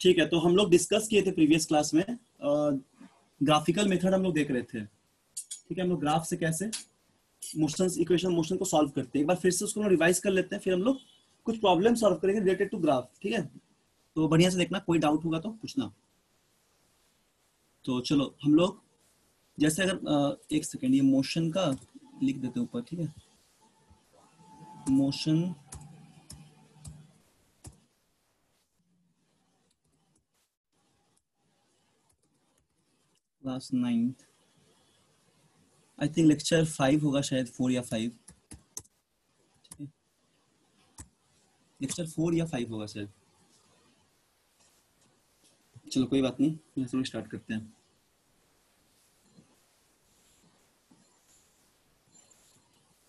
ठीक है, तो हम लोग डिस्कस किए थे प्रीवियस क्लास में, ग्राफिकल मेथड हम लोग देख रहे थे। ठीक है, हम लोग ग्राफ से कैसे मोशन इक्वेशन मोशन को सॉल्व करते हैं, एक बार फिर से उसको रिवाइज कर लेते हैं, फिर हम लोग कुछ प्रॉब्लम सॉल्व करेंगे रिलेटेड टू ग्राफ। ठीक है, तो बढ़िया से देखना, कोई डाउट होगा तो पूछना। तो चलो हम लोग जैसे अगर एक सेकेंड, ये मोशन का लिख देते हैं ऊपर। ठीक है, motion class 9th, I think lecture 5 होगा शायद, 4 या 5। ठीक है, लेक्चर 4 या 5 होगा शायद। चलो कोई बात नहीं, यहाँ से स्टार्ट करते हैं।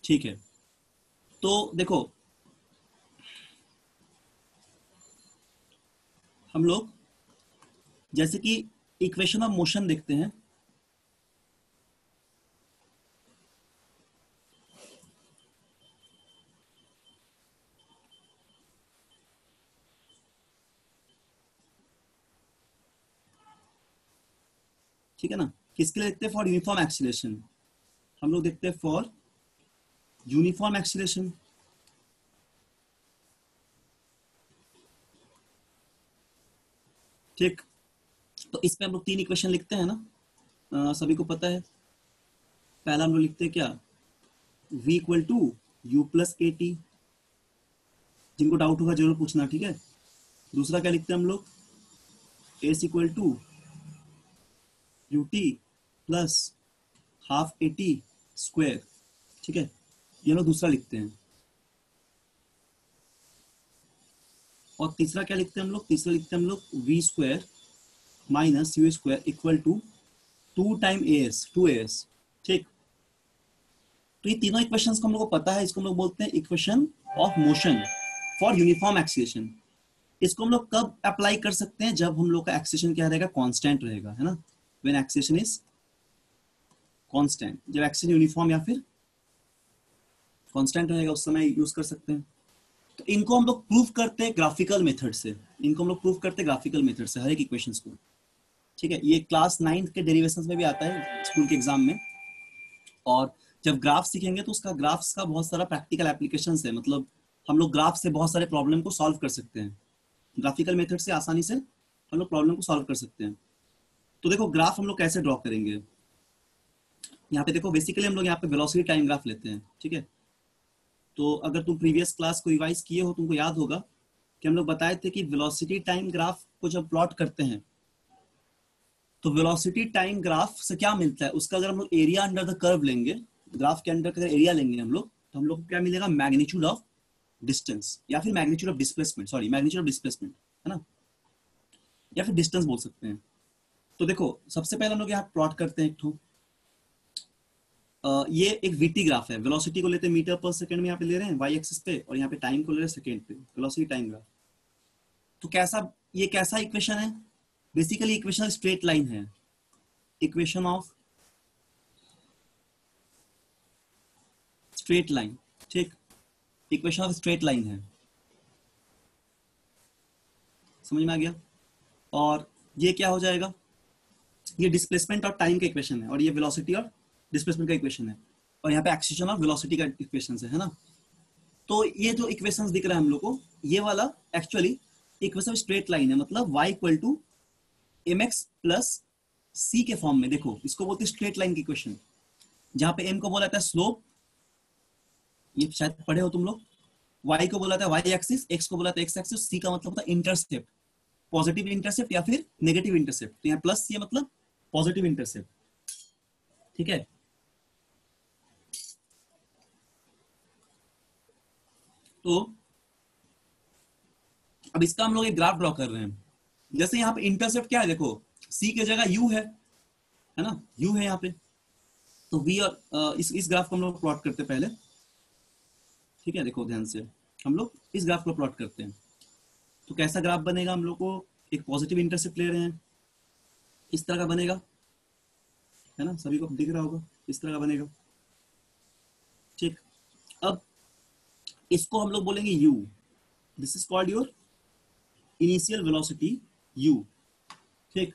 ठीक है, तो देखो हम लोग जैसे कि इक्वेशन ऑफ मोशन देखते हैं। ठीक है ना, किसके लिए देखते हैं? For uniform acceleration. हम लोग देखते हैं फॉर यूनिफॉर्म एक्सीलरेशन। ठीक, तो इस पे हम लोग 3 इक्वेशन लिखते हैं ना, सभी को पता है। पहला हम लोग लिखते हैं क्या, v equal to u plus a t. जिनको डाउट होगा जरूर पूछना। ठीक है, दूसरा क्या लिखते हैं हम लोग, s equal to u t plus half a t square. ठीक है, ये लोग दूसरा लिखते हैं। और तीसरा क्या लिखते हैं हम लोग, तीसरा लिखते हैं हम लोग v square minus u square equal to 2 time a s, 2as। ठीक, तो ये तीनों इक्वेशंस को हम लोग को पता है। इसको हम लोग बोलते हैं equation of motion for uniform acceleration. इसको हम लोग कब अप्लाई कर सकते हैं? जब हम लोग का एक्सीलरेशन क्या रहेगा, कांस्टेंट रहेगा, है ना। व्हेन एक्सीलरेशन इज कांस्टेंट, जब एक्सीलरेशन यूनिफॉर्म या फिर कांस्टेंट रहेगा उस समय यूज कर सकते हैं। तो इनको हम लोग प्रूव करते हैं ग्राफिकल मेथड से। इनको हम लोग प्रूव करते हैं ग्राफिकल मेथड से, हर एक इक्वेशंस को। ठीक है, ये क्लास 9 के डेरिवेशंस में भी आता है स्कूल के एग्जाम में। और जब ग्राफ सीखेंगे तो उसका ग्राफ्स का बहुत सारा प्रैक्टिकल एप्लीकेशंस है। मतलब हम लोग ग्राफ से बहुत सारे प्रॉब्लम को सॉल्व कर सकते हैं। ग्राफिकल मेथड से आसानी से हम लोग प्रॉब्लम को सॉल्व कर सकते हैं। तो देखो ग्राफ हम लोग कैसे ड्रॉ करेंगे। यहाँ पे देखो, बेसिकली हम लोग यहाँ पे वेलोसिटी टाइम ग्राफ लेते हैं। ठीक है, तो अगर तुम प्रीवियस क्लास को रिवाइज किए हो, तुमको याद होगा कि हम लोग बताए थे कि वेलोसिटी टाइम ग्राफ को जब प्लॉट करते हैं तो वेलोसिटी टाइम ग्राफ से क्या मिलता है, उसका अगर हम लोग एरिया अंडर द कर्व लेंगे, ग्राफ के अंडर का एरिया लेंगे हम लोग, तो हम लोग को क्या मिलेगा, मैग्नीट्यूड ऑफ डिस्टेंस या फिर magnitude of displacement, sorry magnitude of displacement, है ना, या फिर डिस्टेंस बोल सकते हैं। तो देखो सबसे पहले हम लोग यहाँ प्लॉट करते हैं एक ठो, ये एक वीटी ग्राफ है। वेलोसिटी को लेते हैं मीटर पर सेकंड में यहाँ पे ले रहे हैं वाई एक्सिस पे, और यहाँ पे टाइम को ले रहे हैं सेकंड पे, वेलोसिटी टाइम ग्राफ। तो कैसा, ये कैसा इक्वेशन है? बेसिकली इक्वेशन स्ट्रेट लाइन है, इक्वेशन ऑफ स्ट्रेट लाइन। ठीक, इक्वेशन ऑफ स्ट्रेट लाइन है, समझ में आ गया। और ये क्या हो जाएगा, ये डिस्प्लेसमेंट और टाइम का इक्वेशन है, और ये वेलोसिटी और डिस्प्लेसमेंट का इक्वेशन है, और यहाँ पे एक्सीलरेशन और वेलोसिटी का इक्वेशन है ना। तो ये जो इक्वेशंस दिख रहा है हम लोग को, ये वाला एक्चुअली इक्वेशन स्ट्रेट लाइन है। मतलब y equal to M X plus C के फॉर्म में। देखो इसको बोलते हैं स्ट्रेट लाइन की इक्वेशन, जहां पे m को बोला जाता है स्लोप, ये शायद पढ़े हो तुम लोग। y को बोला जाता है वाई एक्सिस, x को बोला जाता है एक्स एक्सिस, c का मतलब होता है इंटरसेप्ट, पॉजिटिव इंटरसेप्ट या फिर नेगेटिव इंटरसेप्ट। तो यहाँ प्लस ये मतलब पॉजिटिव इंटरसेप्ट। ठीक है, तो अब इसका हम लोग एक ग्राफ ड्रॉ कर रहे हैं। जैसे यहाँ पे इंटरसेप्ट क्या है, देखो c की जगह u है ना, u है यहाँ पे। तो v और इस ग्राफ को हम लोग प्लॉट करते हैं पहले। ठीक है, देखो ध्यान से, हम लोग इस ग्राफ को प्लॉट करते हैं। तो कैसा ग्राफ बनेगा, हम लोग को एक पॉजिटिव इंटरसेप्ट ले रहे हैं, इस तरह का बनेगा, है ना, सभी को दिख रहा होगा, इस तरह का बनेगा। ठीक, अब इसको हम लोग बोलेंगे u, this is called your initial velocity u, ठीक,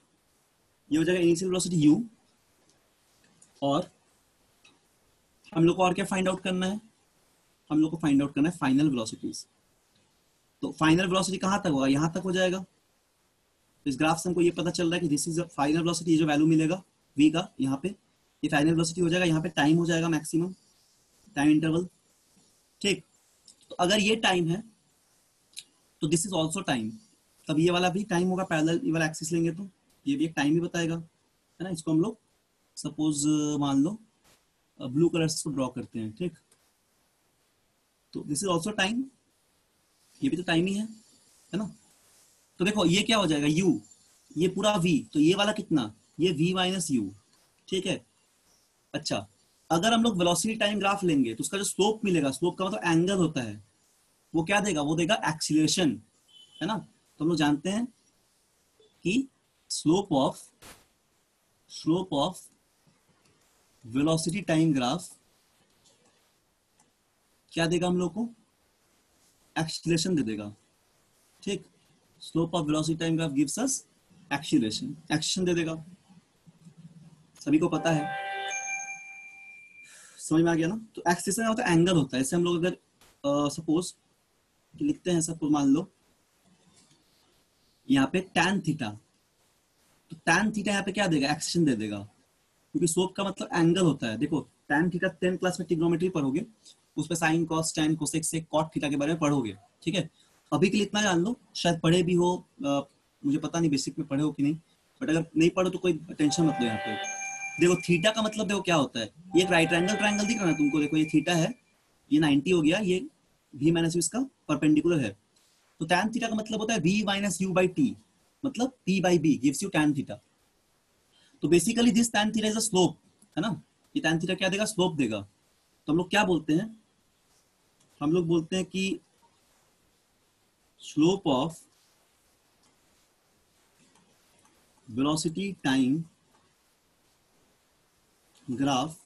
ये हो जाएगा इनिशियल वेलोसिटी u। और हम लोग को और क्या फाइंड आउट करना है, हम लोग को फाइंड आउट करना है फाइनल वेलोसिटीज। तो फाइनल वेलोसिटी कहां तक होगा, यहां तक हो जाएगा। तो इस ग्राफ से हमको ये पता चल रहा है कि दिस इज फाइनल वेलोसिटी, ये जो वैल्यू मिलेगा v का यहाँ पे, ये फाइनल वेलोसिटी हो जाएगा। यहाँ पे टाइम हो जाएगा मैक्सिमम टाइम इंटरवल, ठीक। तो अगर ये टाइम है तो दिस इज ऑल्सो टाइम, तब ये वाला भी टाइम होगा, पैरेलल ये वाला एक्सिस लेंगे तो ये भी एक टाइम ही बताएगा, है ना। इसको हम लोग सपोज मान लो ब्लू कलर से ड्रॉ करते हैं, ठीक। तो दिस इज ऑल्सो टाइम, ये भी तो टाइम ही है ना। तो देखो ये क्या हो जाएगा u, ये पूरा v, तो ये वाला कितना, ये v माइनस यू, ठीक है। अच्छा, अगर हम लोग वेलोसिटी टाइम ग्राफ लेंगे तो उसका जो स्लोप मिलेगा, स्लोप का मतलब एंगल होता है, वो क्या देगा, वो देगा एक्सीलरेशन, है ना। तो हम लोग जानते हैं कि slope of velocity time graph क्या देगा हम लोग को, एक्सीलरेशन दे देगा, ठीक। Slope of velocity time graph gives us acceleration दे देगा, सभी को पता है, समझ में आ गया ना। तो एक्सीलरेशन होता है एंगल होता है, ऐसे हम लोग अगर सपोज लिखते हैं, सपोज मान लो यहाँ पे tan थीटा, तो tan थीटा यहाँ पे क्या देगा, एक्सीलरेशन दे देगा, क्योंकि स्लोप का मतलब एंगल होता है। देखो tan थीटा 10th क्लास में ट्रिग्नोमेट्री पढ़ोगे, उस पर साइन कॉस टैन कोसेक से कॉट थीटा के बारे में पढ़ोगे, ठीक है। अभी के लिए इतना जान लो, शायद पढ़े भी हो, मुझे पता नहीं बेसिक में पढ़े हो कि नहीं, बट अगर नहीं पढ़ो तो कोई टेंशन मत लो। यहाँ पे देखो थीटा का मतलब देखो क्या होता है, ये एक राइट एंगल ट्रायंगल दिख रहा है तुमको, देखो ये थीटा है, ये 90 हो गया, ये v माइनस यू इसका परपेंडिकुलर है। तो tan थीटा का मतलब होता है v minus you by T, मतलब p by b gives you tan theta. तो basically this tan theta is a slope, है ना। ये tan थीटा क्या देगा, स्लोप देगा। तो हम लोग क्या बोलते हैं, हम लोग बोलते हैं कि slope of velocity time graph,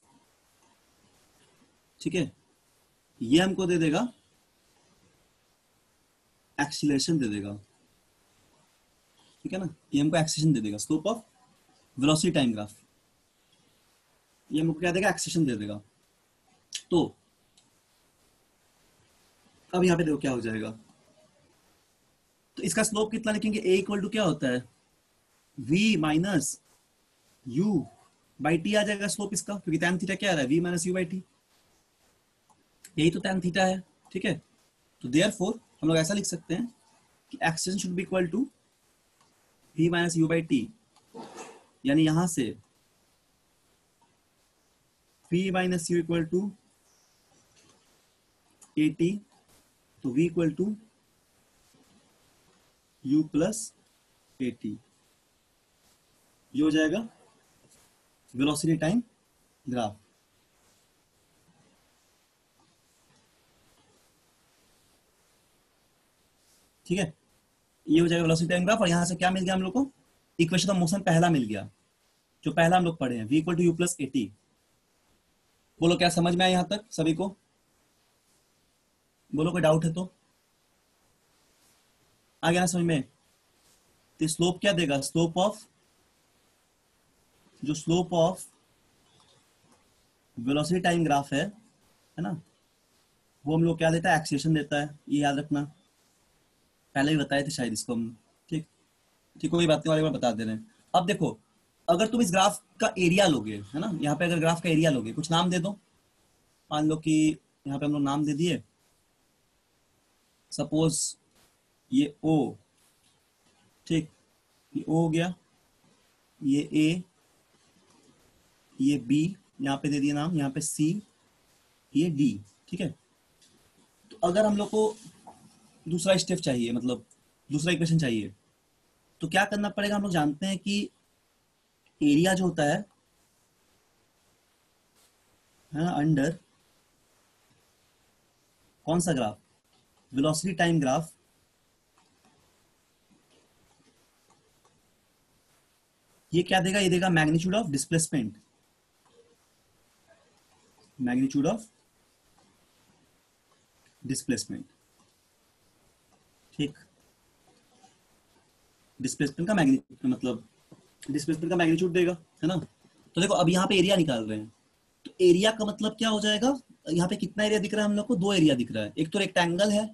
ठीक है, ये हमको दे देगा एक्सीलरेशन दे देगा, ठीक है ना। ये हमको एक्सीलरेशन दे देगा, slope of velocity time graph, ये हमको क्या देगा, एक्सीलरेशन दे देगा। तो अब यहाँ पे देखो क्या हो जाएगा, तो इसका स्लोप कितना लिखेंगे, a इक्वल टू क्या होता है, v minus u by T आ जाएगा स्लोप इसका, क्योंकि tan थीटा क्या आ रहा है, v minus you by T, यही तो tan थीटा है, ठीक है। तो देयरफॉर हम लोग ऐसा लिख सकते हैं कि acceleration should be equal to v minus you by t, यानी यहां से v minus u equal to a t, तो v equal to u plus a t, ये हो जाएगा वेलोसिटी टाइम ग्राफ। ठीक है, ये हो जाएगा वेलोसिटी टाइम ग्राफ। और यहां से क्या मिल गया हम लोग को, इक्वेशन ऑफ मोशन पहला मिल गया, जो पहला हम लोग पढ़े हैं, v equal to u plus a t. बोलो क्या समझ में आया यहां तक सभी को, बोलो कोई डाउट है तो, आ गया ना समझ में। तो स्लोप क्या देगा, स्लोप ऑफ, जो slope of velocity time graph है ना, वो हम लोग क्या देता है, एक्सीलरेशन देता है, ये याद रखना, पहले ही बताए थे शायद इसको हम, ठीक। ठीक, कोई बात नहीं, वाले बार बता दे रहे हैं। अब देखो, अगर तुम इस ग्राफ का एरिया लोगे, है ना, यहाँ पे अगर ग्राफ का एरिया लोगे, कुछ नाम दे दो, मान लो कि यहाँ पे हम लोग नाम दे दिए, सपोज ये ओ, ठीक, ये ओ हो गया, ये ए, ये बी, यहाँ पे दे दिया नाम, यहाँ पे सी, ये डी, ठीक है। तो अगर हम लोग को दूसरा स्टेप चाहिए, मतलब दूसरा इक्वेशन चाहिए, तो क्या करना पड़ेगा, हम लोग जानते हैं कि एरिया जो होता है ना, अंडर कौन सा ग्राफ, वेलोसिटी टाइम ग्राफ, ये क्या देगा, ये देगा magnitude of displacement, magnitude of displacement, ठीक। डिस्प्लेसमेंट का मैग्नीट्यूड, मतलब डिस्प्लेसमेंट का मैग्नीट्यूड देगा, है ना। तो देखो अब यहाँ पे एरिया निकाल रहे हैं, तो एरिया का मतलब क्या हो जाएगा, यहाँ पे कितना एरिया दिख रहा है हम लोग को, दो एरिया दिख रहा है, एक तो रेक्टेंगल है,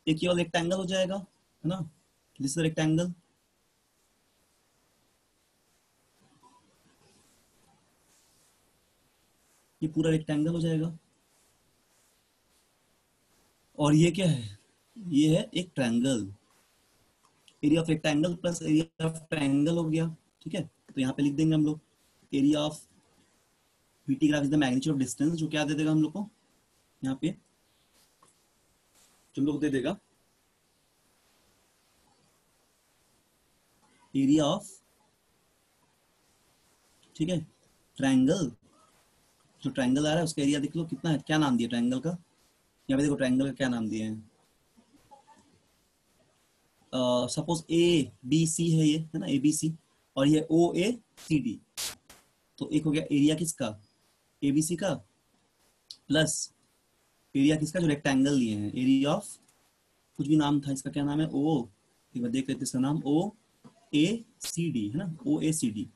एक केवल रेक्टेंगल हो जाएगा, है ना, दिस इज रेक्टेंगल, ये पूरा रेक्टेंगल हो जाएगा, और ये क्या है, ये है एक triangle, area of rectangle plus area of triangle हो गया, ठीक है। तो यहाँ पे लिख देंगे हम लोग area of VT graph is the magnitude of distance, जो क्या दे देगा हम लोग को यहाँ पे, जो हम लोग दे देगा एरिया ऑफ, ठीक है, ट्रायंगल, जो ट्रायंगल आ रहा है उसका एरिया देख लो कितना है, क्या नाम दिया ट्रायंगल का, यहाँ पे देखो ट्रायंगल का क्या नाम दिया है, सपोज ABC है ये, है ना, ABC, और ये OACD, तो एक हो गया एरिया किसका, ABC का, प्लस एरिया किसका, जो रेक्टेंगल लिए हैं, एरिया ऑफ कुछ भी नाम था इसका, क्या नाम है, एक बार देख लेते इसका नाम, OACD, है ना, OACD,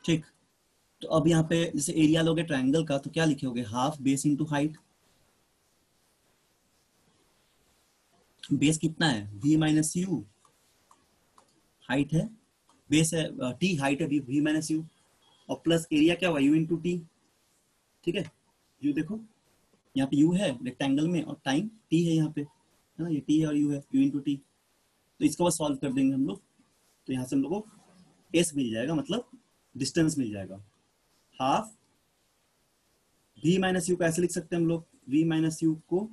ठीक। तो अब यहाँ पे जैसे एरिया लोगे ट्रायंगल का, तो क्या लिखोगे, half base into height, base कितना है V माइनस यू, हाइट है, बेस है T, हाइट है V माइनस यू, और प्लस एरिया क्या हुआ U इंटू टी, ठीक है। U देखो यहाँ पे U है रेक्टेंगल में, और टाइम T है यहाँ पे, है ना, ये T है और U है, U इंटू टी, तो इसको बस सॉल्व कर देंगे हम लोग, तो यहाँ से हम लोग को S मिल जाएगा, मतलब डिस्टेंस मिल जाएगा, हाफ V माइनस यू को ऐसे लिख सकते हैं हम लोग, V माइनस यू को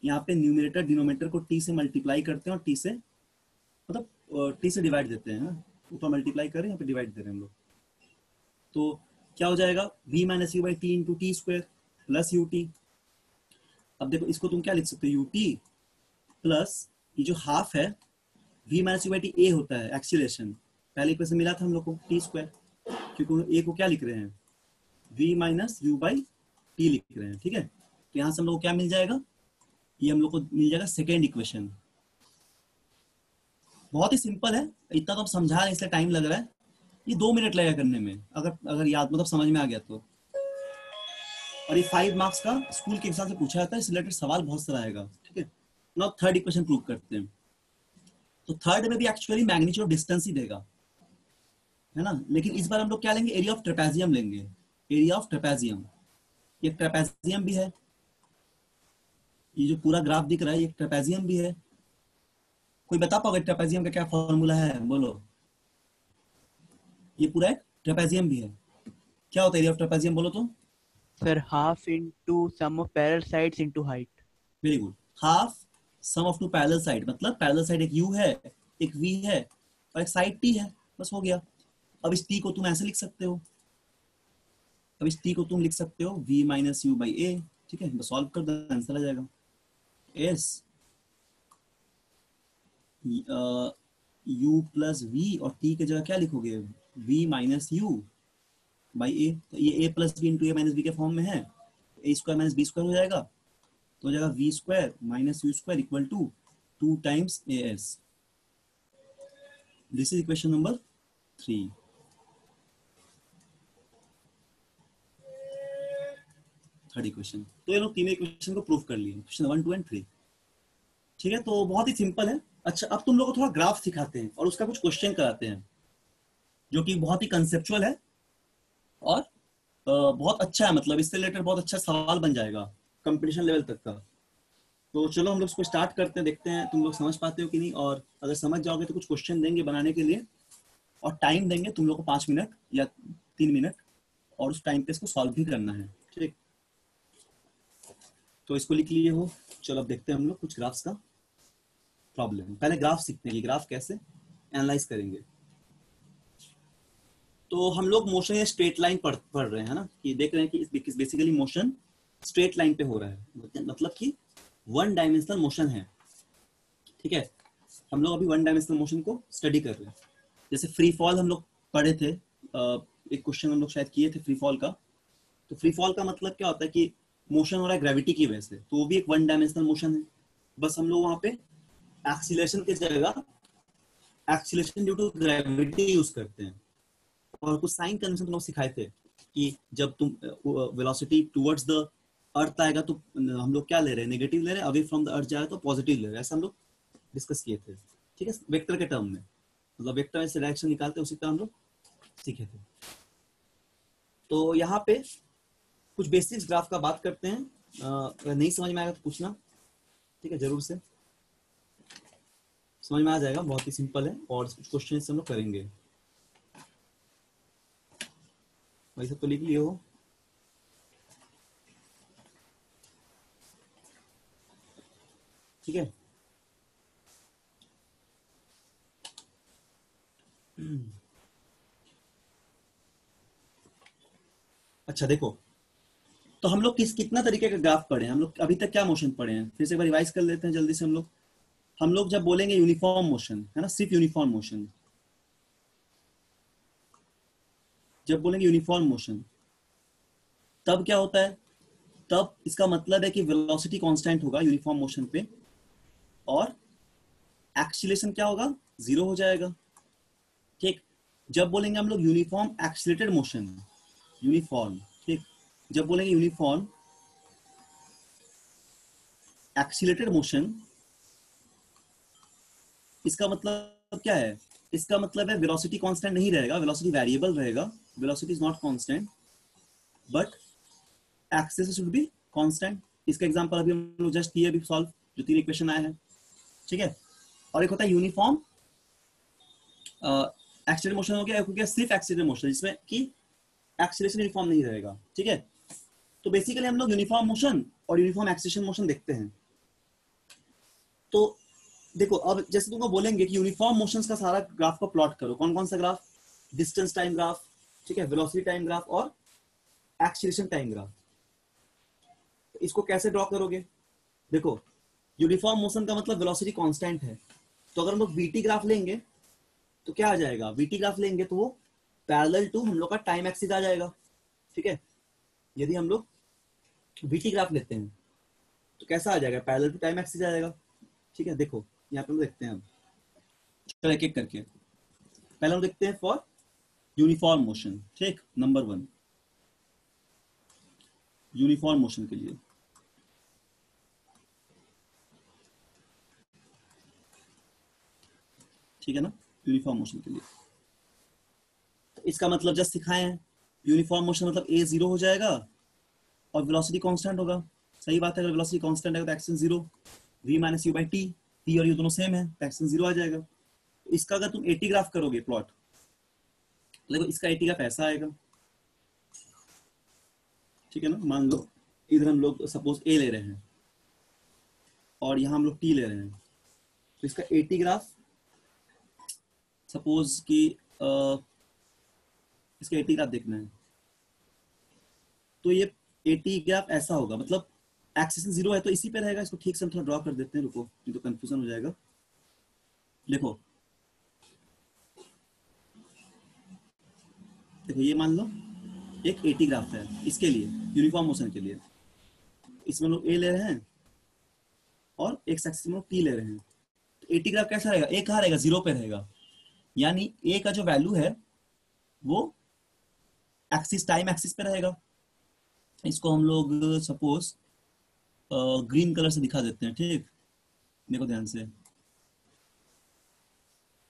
यहाँ पे न्यूमरेटर डिनोमिनेटर को T से मल्टीप्लाई करते हैं, और T से मतलब T से डिवाइड देते हैं, ऊपर मल्टीप्लाई करें, यहाँ पे डिवाइड दे रहे हैं हम लोग, तो क्या हो जाएगा V minus you by T into T square plus U T. अब देखो इसको तुम क्या लिख सकते हो, यू टी प्लस ये जो हाफ है V minus you by T A होता है एक्सीलरेशन, पहले इक्वेशन मिला था हम लोग को टी स्क्वायर, क्योंकि ए को क्या लिख रहे हैं, V minus you by T लिख रहे हैं, ठीक है। तो यहाँ से हम लोग को क्या मिल जाएगा, ये हम लोग को मिल जाएगा सेकेंड इक्वेशन, बहुत ही सिंपल है, इतना तो हम समझा रहे हैं इसलिए टाइम लग रहा है, ये 2 मिनट लगेगा करने में, अगर याद मतलब समझ में आ गया तो, और ये 5 मार्क्स का स्कूल के हिसाब से पूछा जाता है, इस रिलेटेड सवाल बहुत सारा आएगा, ठीक है। नाउ थर्ड इक्वेशन प्रूव करते हैं, तो थर्ड में भी एक्चुअली मैग्नीट्यूड ऑफ डिस्टेंस ही देगा, है ना, लेकिन इस बार हम लोग क्या लेंगे, एरिया ऑफ ट्रेपेजियम लेंगे, एरिया ऑफ ट्रेपेजियम, ये ट्रेपेजियम भी है, ये जो पूरा ग्राफ दिख रहा है ये ट्रेपेजियम भी है, कोई बता पाओगे ट्रेपेजियम का क्या फॉर्मूला है, बोलो, ये पूरा एक ट्रेपेजियम भी है, क्या होता है एरिया ऑफ ट्रेपेजियम, बोलो तो। Sir half into sum of parallel sides into height. Very good, half sum of two parallel side, मतलब पैरेलल साइड एक U है, एक V है, और एक साइड T है, बस हो गया। अब इस T को तुम ऐसे लिख सकते हो, अब इस T को तुम लिख सकते हो V माइनस यू बाई ए, ठीक है, बस सॉल्व कर दो आंसर आ जाएगा, S U प्लस V, और T की जगह क्या लिखोगे, V minus you by a, तो ये A plus b into a minus b के फॉर्म में है, a square minus b square हो जाएगा, तो हो जाएगा V square minus u square equal to 2 times AS, this is equation number 3। Third equation, तो ये लोग तीनों इक्वेशन को प्रूव कर लिए, क्वेश्चन 1 2 एंड 3, ठीक है। तो बहुत ही सिंपल है। अच्छा अब तुम लोगों को थोड़ा ग्राफ सिखाते हैं और उसका कुछ क्वेश्चन कराते हैं, जो कि बहुत ही कंसेप्चुअल है और बहुत अच्छा है, मतलब इससे रिलेटेड बहुत अच्छा सवाल बन जाएगा कंपटीशन लेवल तक का। तो चलो हम लोग इसको स्टार्ट करते हैं, देखते हैं तुम लोग समझ पाते हो कि नहीं, और अगर समझ जाओगे तो कुछ क्वेश्चन देंगे बनाने के लिए, और टाइम देंगे तुम लोग को 5 मिनट या 3 मिनट, और उस टाइम पे इसको सॉल्व भी करना है, ठीक। तो इसको लिख लिए हो, चलो अब देखते हैं हम लोग कुछ ग्राफ्स का प्रॉब्लम। पहले ग्राफ सीखते हैं कि ग्राफ कैसे एनालाइज करेंगे। तो हम लोग मोशन या स्ट्रेट लाइन पढ़ रहे हैं ना, कि देख रहे हैं कि बेसिकली मोशन स्ट्रेट लाइन पे हो रहा है, मतलब कि 1 डायमेंशनल मोशन है, ठीक है। हम लोग अभी 1 डायमेंशनल मोशन को स्टडी कर रहे हैं। जैसे फ्री फॉल हम लोग पढ़े थे, एक क्वेश्चन हम लोग शायद किए थे फ्री फॉल का। तो फ्री फॉल का मतलब क्या होता है कि मोशन हो रहा है ग्रेविटी की वजह से, तो वो भी एक 1 डायमेंशनल मोशन है। बस हम लोग वहां पे एक्सीलरेशन की जगह acceleration due to gravity use करते हैं। और कुछ साइन कन्वेंशन तुम लोग सिखाए थे कि जब तुम वेलोसिटी टुवर्ड्स द अर्थ आएगा तो हम लोग क्या ले रहे हैं, नेगेटिव ले रहे हैं, अवे फ्रॉम द अर्थ जाएगा तो पॉजिटिव ले रहे हैं, ऐसा हम लोग डिस्कस किए थे। ठीक है, वेक्टर के टर्म में, मतलब वेक्टर से डायरेक्शन निकालते हैं उसी तरह हम लोग सीखे थे। तो यहाँ पे कुछ बेसिक्स ग्राफ का बात करते हैं, अगर नहीं समझ में आएगा तो पूछना, ठीक है, जरूर से समझ में आ जाएगा, बहुत ही सिंपल है और कुछ क्वेश्चन हम लोग करेंगे। वही सब तो लिख लिए हो। ठीक है, अच्छा देखो, तो हम लोग कितना तरीके का ग्राफ पढ़े हैं, हम लोग अभी तक क्या मोशन पढ़े हैं, फिर से एक बार रिवाइज कर लेते हैं जल्दी से। हम लोग जब बोलेंगे यूनिफॉर्म मोशन, है ना, सिर्फ यूनिफॉर्म मोशन, जब बोलेंगे यूनिफॉर्म मोशन तब क्या होता है, तब इसका मतलब है कि वेलोसिटी कांस्टेंट होगा यूनिफॉर्म मोशन पे और एक्सीलरेशन क्या होगा, 0 हो जाएगा। ठीक, जब बोलेंगे हम लोग यूनिफॉर्म एक्सीलरेटेड मोशन, यूनिफॉर्म, ठीक, जब बोलेंगे यूनिफॉर्म एक्सीलरेटेड मोशन, इसका मतलब क्या है, इसका मतलब है वेलोसिटी कांस्टेंट नहीं रहेगा, वेलोसिटी वेरिएबल रहेगा, velocity is not constant but access should be constant. इसका एग्जांपल अभी हम लोग जस्ट किए, अभी सॉल्व, जो 3 इक्वेशन आए हैं। ठीक है, और एक होता है यूनिफॉर्म एक्सीलरेटेड मोशन हो गया, क्योंकि सिर्फ एक्सीलरेटेड मोशन जिसमें कि एक्सीलरेशन यूनिफॉर्म नहीं रहेगा। ठीक है, तो बेसिकली हम लोग यूनिफॉर्म मोशन और यूनिफॉर्म एक्सीलरेशन मोशन देखते हैं। तो देखो, अब जैसे तुमको बोलेंगे कि यूनिफॉर्म मोशंस का सारा ग्राफ को प्लॉट करो, कौन कौन सा ग्राफ, डिस्टेंस टाइम ग्राफ, ठीक है, वेलोसिटी टाइम ग्राफ और एक्सीलरेशन टाइम ग्राफ। तो इसको कैसे ड्रॉ करोगे, देखो यूनिफॉर्म मोशन का मतलब वेलोसिटी कांस्टेंट है, तो अगर हम लोग वीटी ग्राफ लेंगे तो क्या आ जाएगा, वीटी ग्राफ लेंगे तो वो पैरेलल टू हम लोग का टाइम एक्सिस आ जाएगा। ठीक है, यदि हम लोग वीटी ग्राफ लेते हैं तो कैसा आ जाएगा, पैरेलल टू टाइम एक्सिस आ जाएगा। ठीक है, देखो यहाँ पे हम देखते हैं, चलो एक एक करके, पहले हम देखते हैं फॉर यूनिफॉर्म मोशन। ठीक, नंबर 1 यूनिफॉर्म मोशन के लिए, ठीक है ना, यूनिफॉर्म मोशन के लिए तो इसका मतलब जस्ट सिखाए हैं, यूनिफॉर्म मोशन मतलब ए 0 हो जाएगा और वेलोसिटी कांस्टेंट होगा। सही बात है, अगर वेलोसिटी कांस्टेंट है तो action 0, v minus you by T, T और यू दोनों सेम है तो एक्शन 0 आ जाएगा। तो इसका अगर तुम 80 ग्राफ करोगे प्लॉट, देखो इसका 80 ग्राफ ऐसा आएगा। ठीक है ना, मान लो इधर हम लोग सपोज ए ले रहे हैं और यहाँ हम लोग टी ले रहे हैं, तो इसका 80 ग्राफ सपोज कि इसका 80 ग्राफ देखना है, तो ये 80 ग्राफ ऐसा होगा, मतलब एक्सिस 0 है तो इसी पे रहेगा। इसको ठीक से हम थोड़ा ड्रॉ कर देते हैं, रुको नहीं तो कंफ्यूजन हो जाएगा। देखो देखो ये मान लो एक 80 ग्राफ है इसके लिए, यूनिफॉर्म मोशन के लिए, इसमें लोग ए ले रहे हैं और एक एक्सिस में लोग टी ले रहे हैं। तो 80 ग्राफ कैसा रहेगा, ए कहाँ रहेगा, 0 पे रहेगा, यानी ए का जो वैल्यू है वो एक्सिस, टाइम एक्सिस पे रहेगा। इसको हम लोग सपोज ग्रीन कलर से दिखा देते हैं। ठीक, देखो ध्यान से,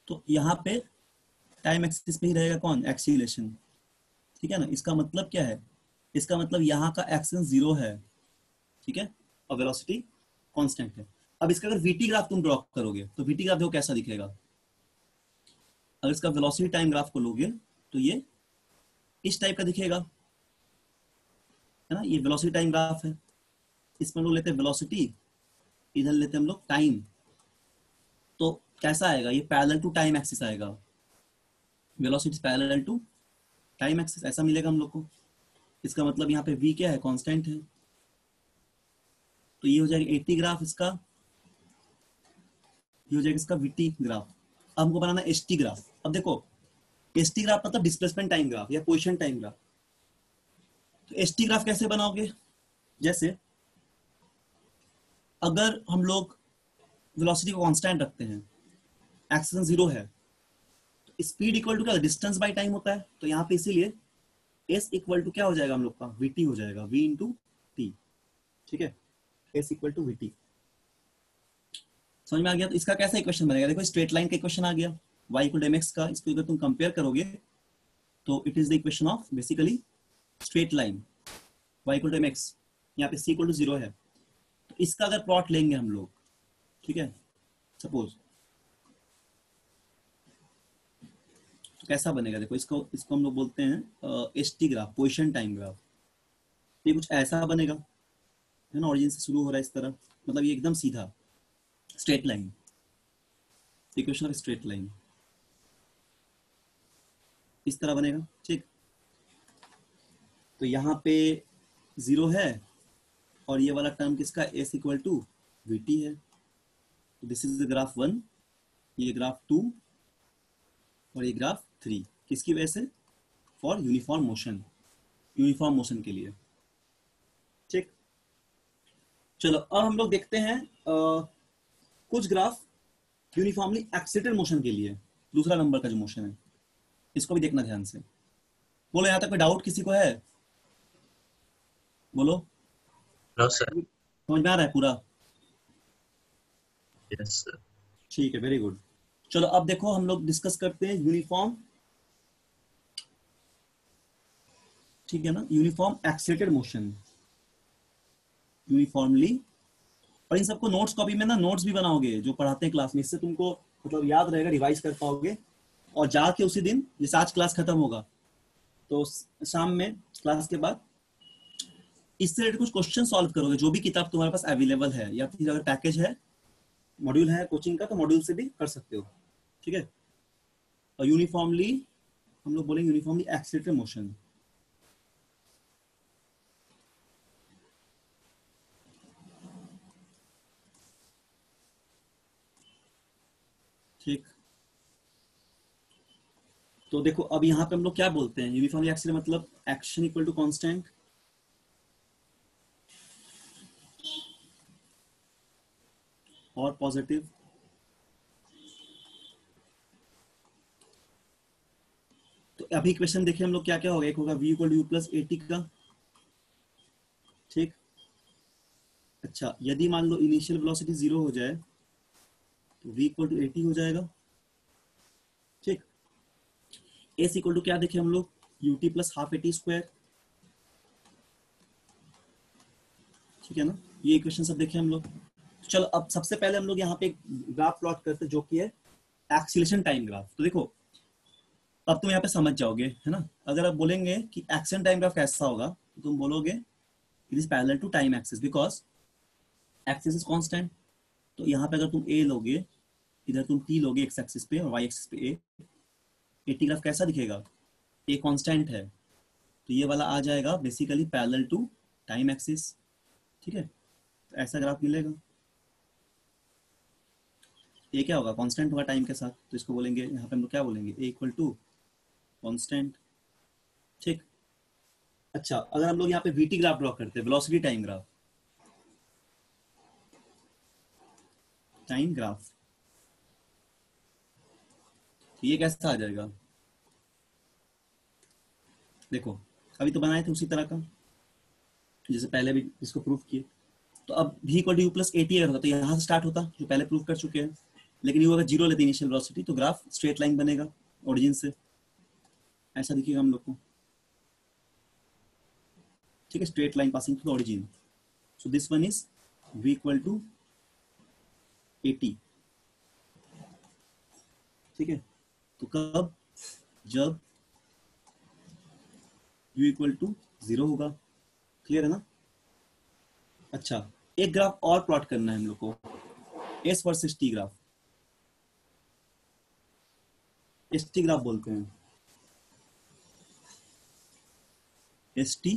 तो यहाँ पे टाइम एक्सिस पे ही रहेगा कौन, एक्सीलरेशन। ठीक है ना, इसका मतलब क्या है, इसका मतलब यहाँ का एक्शन 0 है, ठीक है, और वेलोसिटी कांस्टेंट है। अब इसका अगर वीटी ग्राफ तुम ड्रॉ करोगे तो वीटी ग्राफ देखो कैसा दिखेगा, अगर इसका वेलोसिटी टाइम ग्राफ को लोगे तो ये इस टाइप का दिखेगा, है ना, ये वेलोसिटी टाइम ग्राफ है। इसमें लोग लेते हैं वेलोसिटी, इधर लेते हैं हम लोग टाइम, तो कैसा आएगा, ये पैरेलल टू टाइम एक्सिस आएगा, velocity parallel to time axis, ऐसा मिलेगा हम लोग को। इसका मतलब यहाँ पे v क्या है, कांस्टेंट है, तो ये हो जाएगा 80 ग्राफ इसका, ये हो जाएगा इसका vt ग्राफ। अब हमको बनाना है st ग्राफ। अब देखो st ग्राफ मतलब डिस्प्लेसमेंट टाइम ग्राफ या पोजीशन टाइम ग्राफ। तो st ग्राफ कैसे बनाओगे, जैसे अगर हम लोग वेलोसिटी को कांस्टेंट रखते हैं, एक्सेलरेशन जीरो है, तो स्पीड इक्वल टू क्या, डिस्टेंस बाय टाइम होता है, तो यहाँ पे इसीलिए एस इक्वल टू क्या हो जाएगा हम लोग का, वीटी हो जाएगा, वी इंटू टी। ठीक है, एस इक्वल टू वीटी। समझ में आ गया? तो इसका कैसा इक्वेशन बनेगा, देखो स्ट्रेट लाइन का इक्वेशन आ गया, y इक्वल टू mx का, इसको अगर तुम कंपेयर करोगे तो it is the equation of basically straight line, y equal to mx, यहाँ पे c इक्वल टू जीरो है, तो इसका अगर प्लॉट लेंगे हम लोग, ठीक है, सपोज, तो कैसा बनेगा, देखो इसको इसको हम लोग बोलते हैं S T graph, position time graph. ये कुछ ऐसा बनेगा, है ना, ओरिजिन से शुरू हो रहा है इस तरह, मतलब ये एकदम सीधा straight line, equation of straight line इस तरह बनेगा। ठीक, तो यहाँ पे जीरो है और ये वाला टर्म किसका, s equal to v t है, तो दिस इज ग्राफ वन, ये ग्राफ टू और ये ग्राफ थ्री, किसकी वजह से, for uniform motion, uniform motion के लिए। ठीक, चलो अब हम लोग देखते हैं कुछ ग्राफ यूनिफॉर्मली एक्सिलेटेड मोशन के लिए, दूसरा नंबर का जो मोशन है, इसको भी देखना ध्यान से। बोलो यहाँ तक कोई डाउट किसी को है, बोलो। No sir. समझ में आ रहा है पूरा? Yes sir. ठीक है, वेरी गुड। चलो अब देखो हम लोग डिस्कस करते हैं यूनिफॉर्म, ठीक है ना, यूनिफॉर्म एक्सिलेटेड मोशन, यूनिफॉर्मली। और इन सबको नोट्स कॉपी में ना नोट्स भी बनाओगे जो पढ़ाते हैं क्लास में, इससे तुमको मतलब याद रहेगा, रिवाइज कर पाओगे, और जाके उसी दिन, जैसे आज क्लास खत्म होगा तो शाम में क्लास के बाद इससे रिलेटेड कुछ क्वेश्चन सॉल्व करोगे, जो भी किताब तुम्हारे पास अवेलेबल है, या फिर अगर पैकेज है, मॉड्यूल है कोचिंग का, तो मॉड्यूल से भी कर सकते हो। ठीक है, और यूनिफॉर्मली हम लोग बोलेंगे यूनिफॉर्मली एक्सिलेटेड मोशन। ठीक, तो देखो अब यहाँ पे हम लोग क्या बोलते हैं, यूनिफॉर्मली एक्सिलेटेड मतलब एक्शन इक्वल टू कांस्टेंट, और पॉजिटिव, तो अभी क्वेश्चन देखिए हम लोग क्या क्या होगा, एक होगा v equal to u plus a t का। ठीक, अच्छा यदि मान लो इनिशियल वेलोसिटी जीरो हो जाए तो v equal to a t हो जाएगा। ठीक, एस इक्वल टू क्या देखे हम लोग, you t plus half a t square. ठीक है ना, ये इक्वेशन सब देखे हम लोग। चलो अब सबसे पहले हम लोग यहाँ पे ग्राफ प्लॉट करते हैं जो कि है एक्सीलरेशन टाइम ग्राफ। तो देखो अब तुम यहाँ पे समझ जाओगे, है ना, अगर आप बोलेंगे कि एक्शन टाइम ग्राफ कैसा होगा, तो तुम बोलोगे it is parallel to time axis because axis is constant. तो यहाँ पे अगर तुम ए लोगे, इधर तुम टी लोगे एक्स एक्सिस पे और वाई एक्सिस पे ए टी ग्राफ कैसा दिखेगा, ए कांस्टेंट है, तो ये वाला आ जाएगा basically parallel to time axis. ठीक है, तो ऐसा ग्राफ मिलेगा, ये क्या होगा, कांस्टेंट होगा टाइम के साथ, तो इसको बोलेंगे यहाँ पे हम लोग क्या बोलेंगे, ए इक्वल टू कांस्टेंट। ठीक, अच्छा अगर हम लोग यहाँ पे वीटी ग्राफ ड्रॉ करते हैं, velocity time graph, time graph, तो ये कैसा आ जाएगा, देखो अभी तो बनाए थे उसी तरह का जैसे पहले भी इसको प्रूफ किए। तो अब v equal to u plus a t अगर होता तो यहाँ से स्टार्ट होता, जो पहले प्रूफ कर चुके हैं, लेकिन यू अगर जीरो लेते इनिशियल वेलोसिटी तो ग्राफ स्ट्रेट लाइन बनेगा ओरिजिन से, ऐसा दिखेगा हम लोग को। ठीक है, straight line passing to the origin, so this one is v equal to a t. ठीक है, तो कब, जब u इक्वल टू जीरो होगा, क्लियर है ना। अच्छा एक ग्राफ और प्लॉट करना है हम लोग को, S versus T graph, S T graph बोलते हैं, एस टी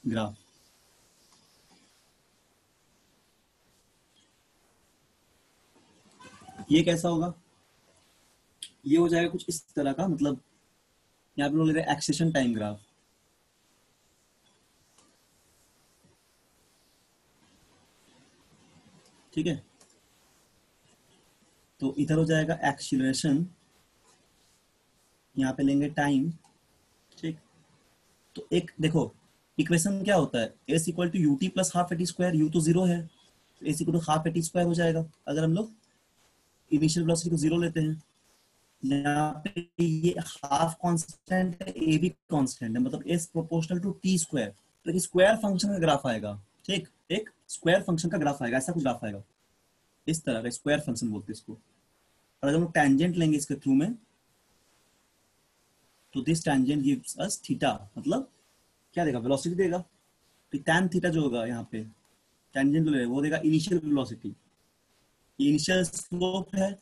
ग्राफ। ये कैसा होगा, ये हो जाएगा कुछ इस तरह का, मतलब यहाँ पे लोग ले रहे हैं एक्सेशन टाइम ग्राफ। ठीक है, तो इधर हो जाएगा एक्सीलरेशन, यहाँ पे लेंगे टाइम, ठीक। तो एक देखो इक्वेशन क्या होता है, s equal to u t plus half a t square, u तो जीरो है, s equal to half a t square हो जाएगा अगर हम लोग इनिशियल वेलोसिटी को जीरो लेते हैं। यहाँ पे ये हाफ कांस्टेंट है, ए भी कांस्टेंट है, मतलब s proportional to t square. तो एक स्क्वायर फंक्शन का ग्राफ आएगा, ठीक, एक स्क्वायर फंक्शन का ग्राफ आएगा, ऐसा कुछ ग्राफ आएगा इस तरह का, स्क्वायर फंक्शन बोलते हैं इसको। और अगर हम टेंजेंट लेंगे इसके थ्रू में, तो this tangent gives us theta, मतलब क्या देगा, वेलोसिटी देगा। तो tan थीटा जो होगा यहाँ पे टेंजेंट जो वो देगा इनिशियल वेलोसिटी, इनिशियल स्लोप है।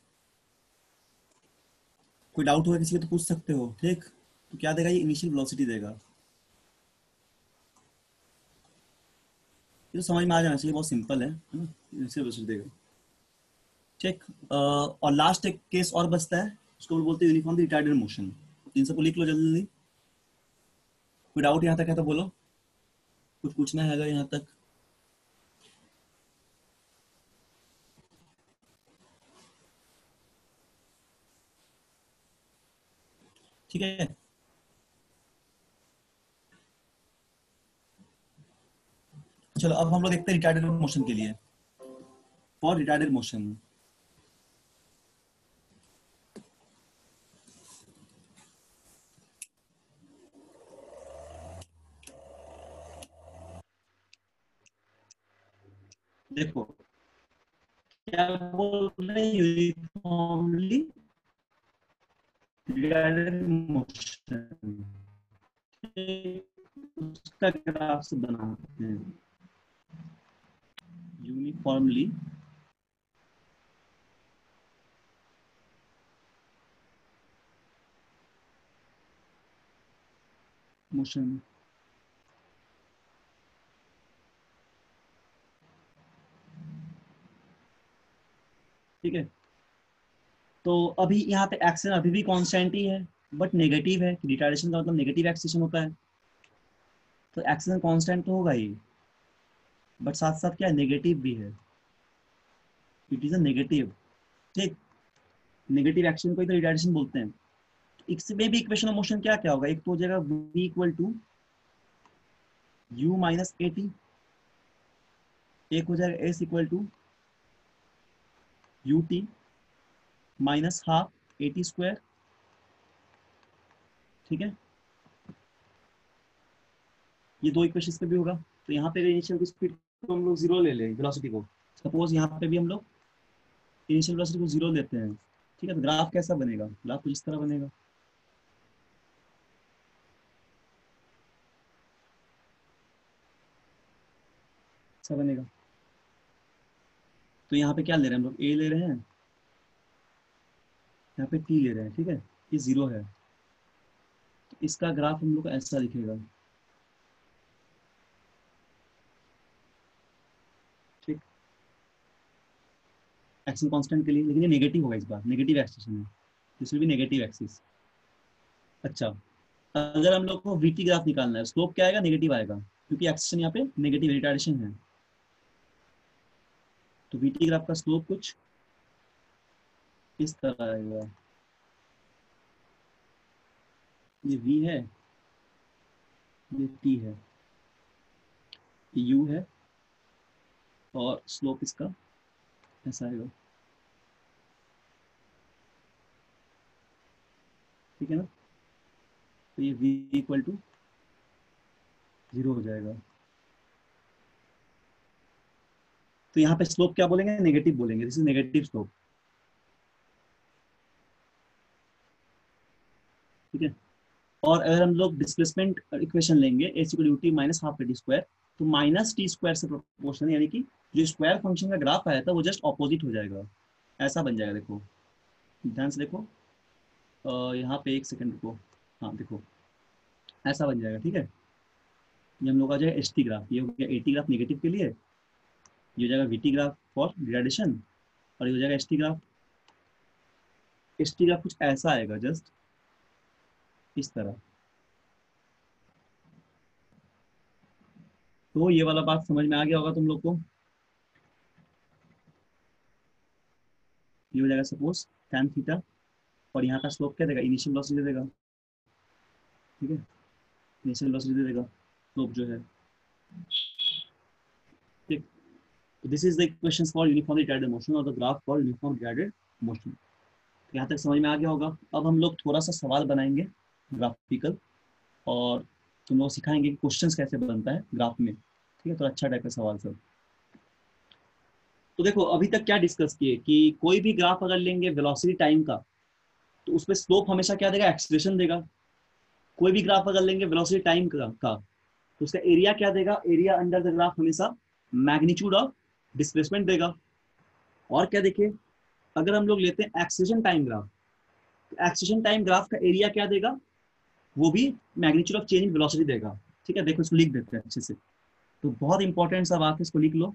कोई डाउट होगा किसी को तो पूछ सकते हो, ठीक। तो क्या देगा, ये इनिशियल वेलोसिटी देगा। ये तो समझ में आ जाना चाहिए, बहुत सिंपल है ना, इनिशियल वेलोसिटी देगा, ठीक। और लास्ट एक केस और बचता है, उसको बोलते हैं यूनिफॉर्मली रिटार्डेड मोशन। इन सबको लिख लो जल्दी जल्दी। कोई डाउट यहाँ तक है तो बोलो, कुछ पूछना है अगर यहाँ तक। ठीक है, चलो अब हम लोग देखते हैं रिटार्डेड मोशन के लिए। फॉर रिटार्डेड मोशन, देखो क्या बोल रहे हैं, यूनिफॉर्मली रिटार्डेड मोशन, उसका ग्राफ से बनाते हैं। यूनिफॉर्मली मोशन, ठीक है। तो अभी यहाँ पे एक्शन अभी भी कांस्टेंट ही है, बट नेगेटिव है, रिटार्डेशन का मतलब नेगेटिव एक्सेशन होता है। तो एक्शन कांस्टेंट तो होगा ही, बट साथ साथ क्या नेगेटिव भी है, इट इज अ नेगेटिव, ठीक। नेगेटिव एक्शन को ही तो रिटार्डेशन बोलते हैं। इसमें भी इक्वेशन ऑफ मोशन क्या क्या होगा, एक तो हो जाएगा v equal to u minus a t, एक हो जाएगा s equal to u t minus half a t square, ठीक है। ये दो इक्वेशन पे भी होगा। तो यहाँ पे इनिशियल स्पीड को हम लोग जीरो ले लें, वेलोसिटी को, सपोज यहाँ पे भी हम लोग इनिशियल वेलोसिटी को जीरो लेते हैं, ठीक है। तो ग्राफ कैसा बनेगा, ग्राफ कुछ इस तरह बनेगा, ऐसा बनेगा। तो यहाँ पे क्या ले रहे हैं हम लोग, ए ले रहे हैं, यहाँ पे टी ले रहे हैं, ठीक है। ये जीरो है, तो इसका ग्राफ हम लोग को ऐसा दिखेगा, ठीक। एक्शन कांस्टेंट के लिए, लेकिन ये नेगेटिव होगा, इस बार नेगेटिव एक्सेशन है, this will be negative axis. अच्छा, अगर हम लोग को वीटी ग्राफ निकालना है, स्लोप क्या आएगा, नेगेटिव आएगा, क्योंकि एक्सेशन यहाँ पे नेगेटिव रिटार्डेशन है। तो वीटी ग्राफ का स्लोप कुछ इस तरह आएगा, ये वी है, ये टी है, ये यू है, और स्लोप इसका ऐसा आएगा, ठीक है ना। तो ये वी इक्वल टू जीरो हो जाएगा। तो यहाँ पे स्लोप क्या बोलेंगे, नेगेटिव बोलेंगे, दिस इज नेगेटिव स्लोप, ठीक है। और अगर हम लोग डिस्प्लेसमेंट इक्वेशन लेंगे h equal to t minus half t square, तो माइनस टी स्क्वायर से प्रोपोर्शनल, यानी कि जो स्क्वायर फंक्शन का ग्राफ आया था वो जस्ट ऑपोजिट हो जाएगा, ऐसा बन जाएगा। देखो ध्यान से देखो, यहाँ पे एक सेकंड रुको, हाँ देखो ऐसा बन जाएगा, ठीक है। ये हम लोग आ जाएगा एच टी ग्राफ, ये हो गया ए टी ग्राफ नेगेटिव के लिए, ये हो जाएगा we T graph for retardation, और ये हो जाएगा H T graph. H T graph कुछ ऐसा आएगा, जस्ट इस तरह। तो ये वाला बात समझ में आ गया होगा तुम लोग को, ये हो जाएगा सपोज tan थीटा, और यहाँ का स्लोप क्या देगा, इनिशियल वेलोसिटी दे देगा, ठीक है, इनिशियल वेलोसिटी दे देगा स्लोप जो है, ठीक। तो this is the equations for uniformly guided motion और the graph for uniform guided motion. यहाँ तक समझ में आ गया होगा। अब हम लोग थोड़ा सा सवाल बनाएंगे ग्राफिकल, और तुम लोग सिखाएंगे कि क्वेश्चंस कैसे बनता है ग्राफ में, ठीक है, तो अच्छा टाइप का सवाल सब। तो देखो अभी तक क्या डिस्कस किए कि कोई भी ग्राफ अगर लेंगे वेलोसिटी टाइम का, तो उसमें स्लोप हमेशा क्या देगा, एक्सीलरेशन देगा। कोई भी ग्राफ अगर लेंगे वेलोसिटी टाइम का तो उसका एरिया क्या देगा, एरिया अंडर द ग्राफ हमेशा मैग्नीट्यूड ऑफ डिस्प्लेसमेंट देगा। और क्या देखिए, अगर हम लोग लेते हैं एक्सीलरेशन टाइम ग्राफ, तो एक्सीलरेशन टाइम ग्राफ का एरिया क्या देगा, वो भी magnitude of change in velocity देगा। ठीक है, देखो इसको लिख देते हैं अच्छे से। तो बहुत इंपॉर्टेंट सा बात है, इसको लिख लो,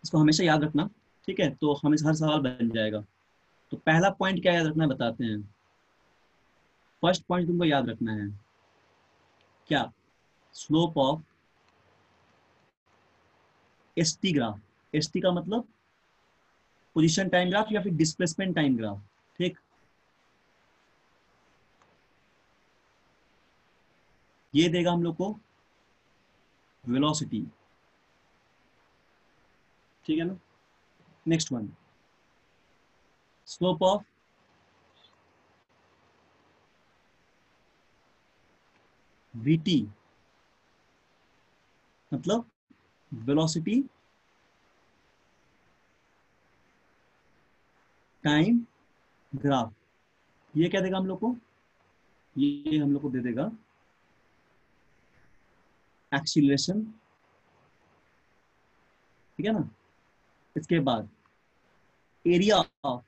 इसको हमेशा याद रखना, ठीक है, तो हमें हर सवाल बन जाएगा। तो पहला पॉइंट क्या याद रखना है बताते हैं। फर्स्ट पॉइंट तुमको याद रखना है क्या, slope of S T graph. S T का मतलब पोजीशन टाइम ग्राफ या फिर डिस्प्लेसमेंट टाइम ग्राफ, ठीक। ये देगा हम लोग को वेलोसिटी, ठीक है ना। Next one, slope of VT, मतलब वेलोसिटी टाइम ग्राफ। ये क्या देगा हम लोग को, ये हम लोग को दे देगा एक्सीलरेशन, ठीक है ना। इसके बाद area of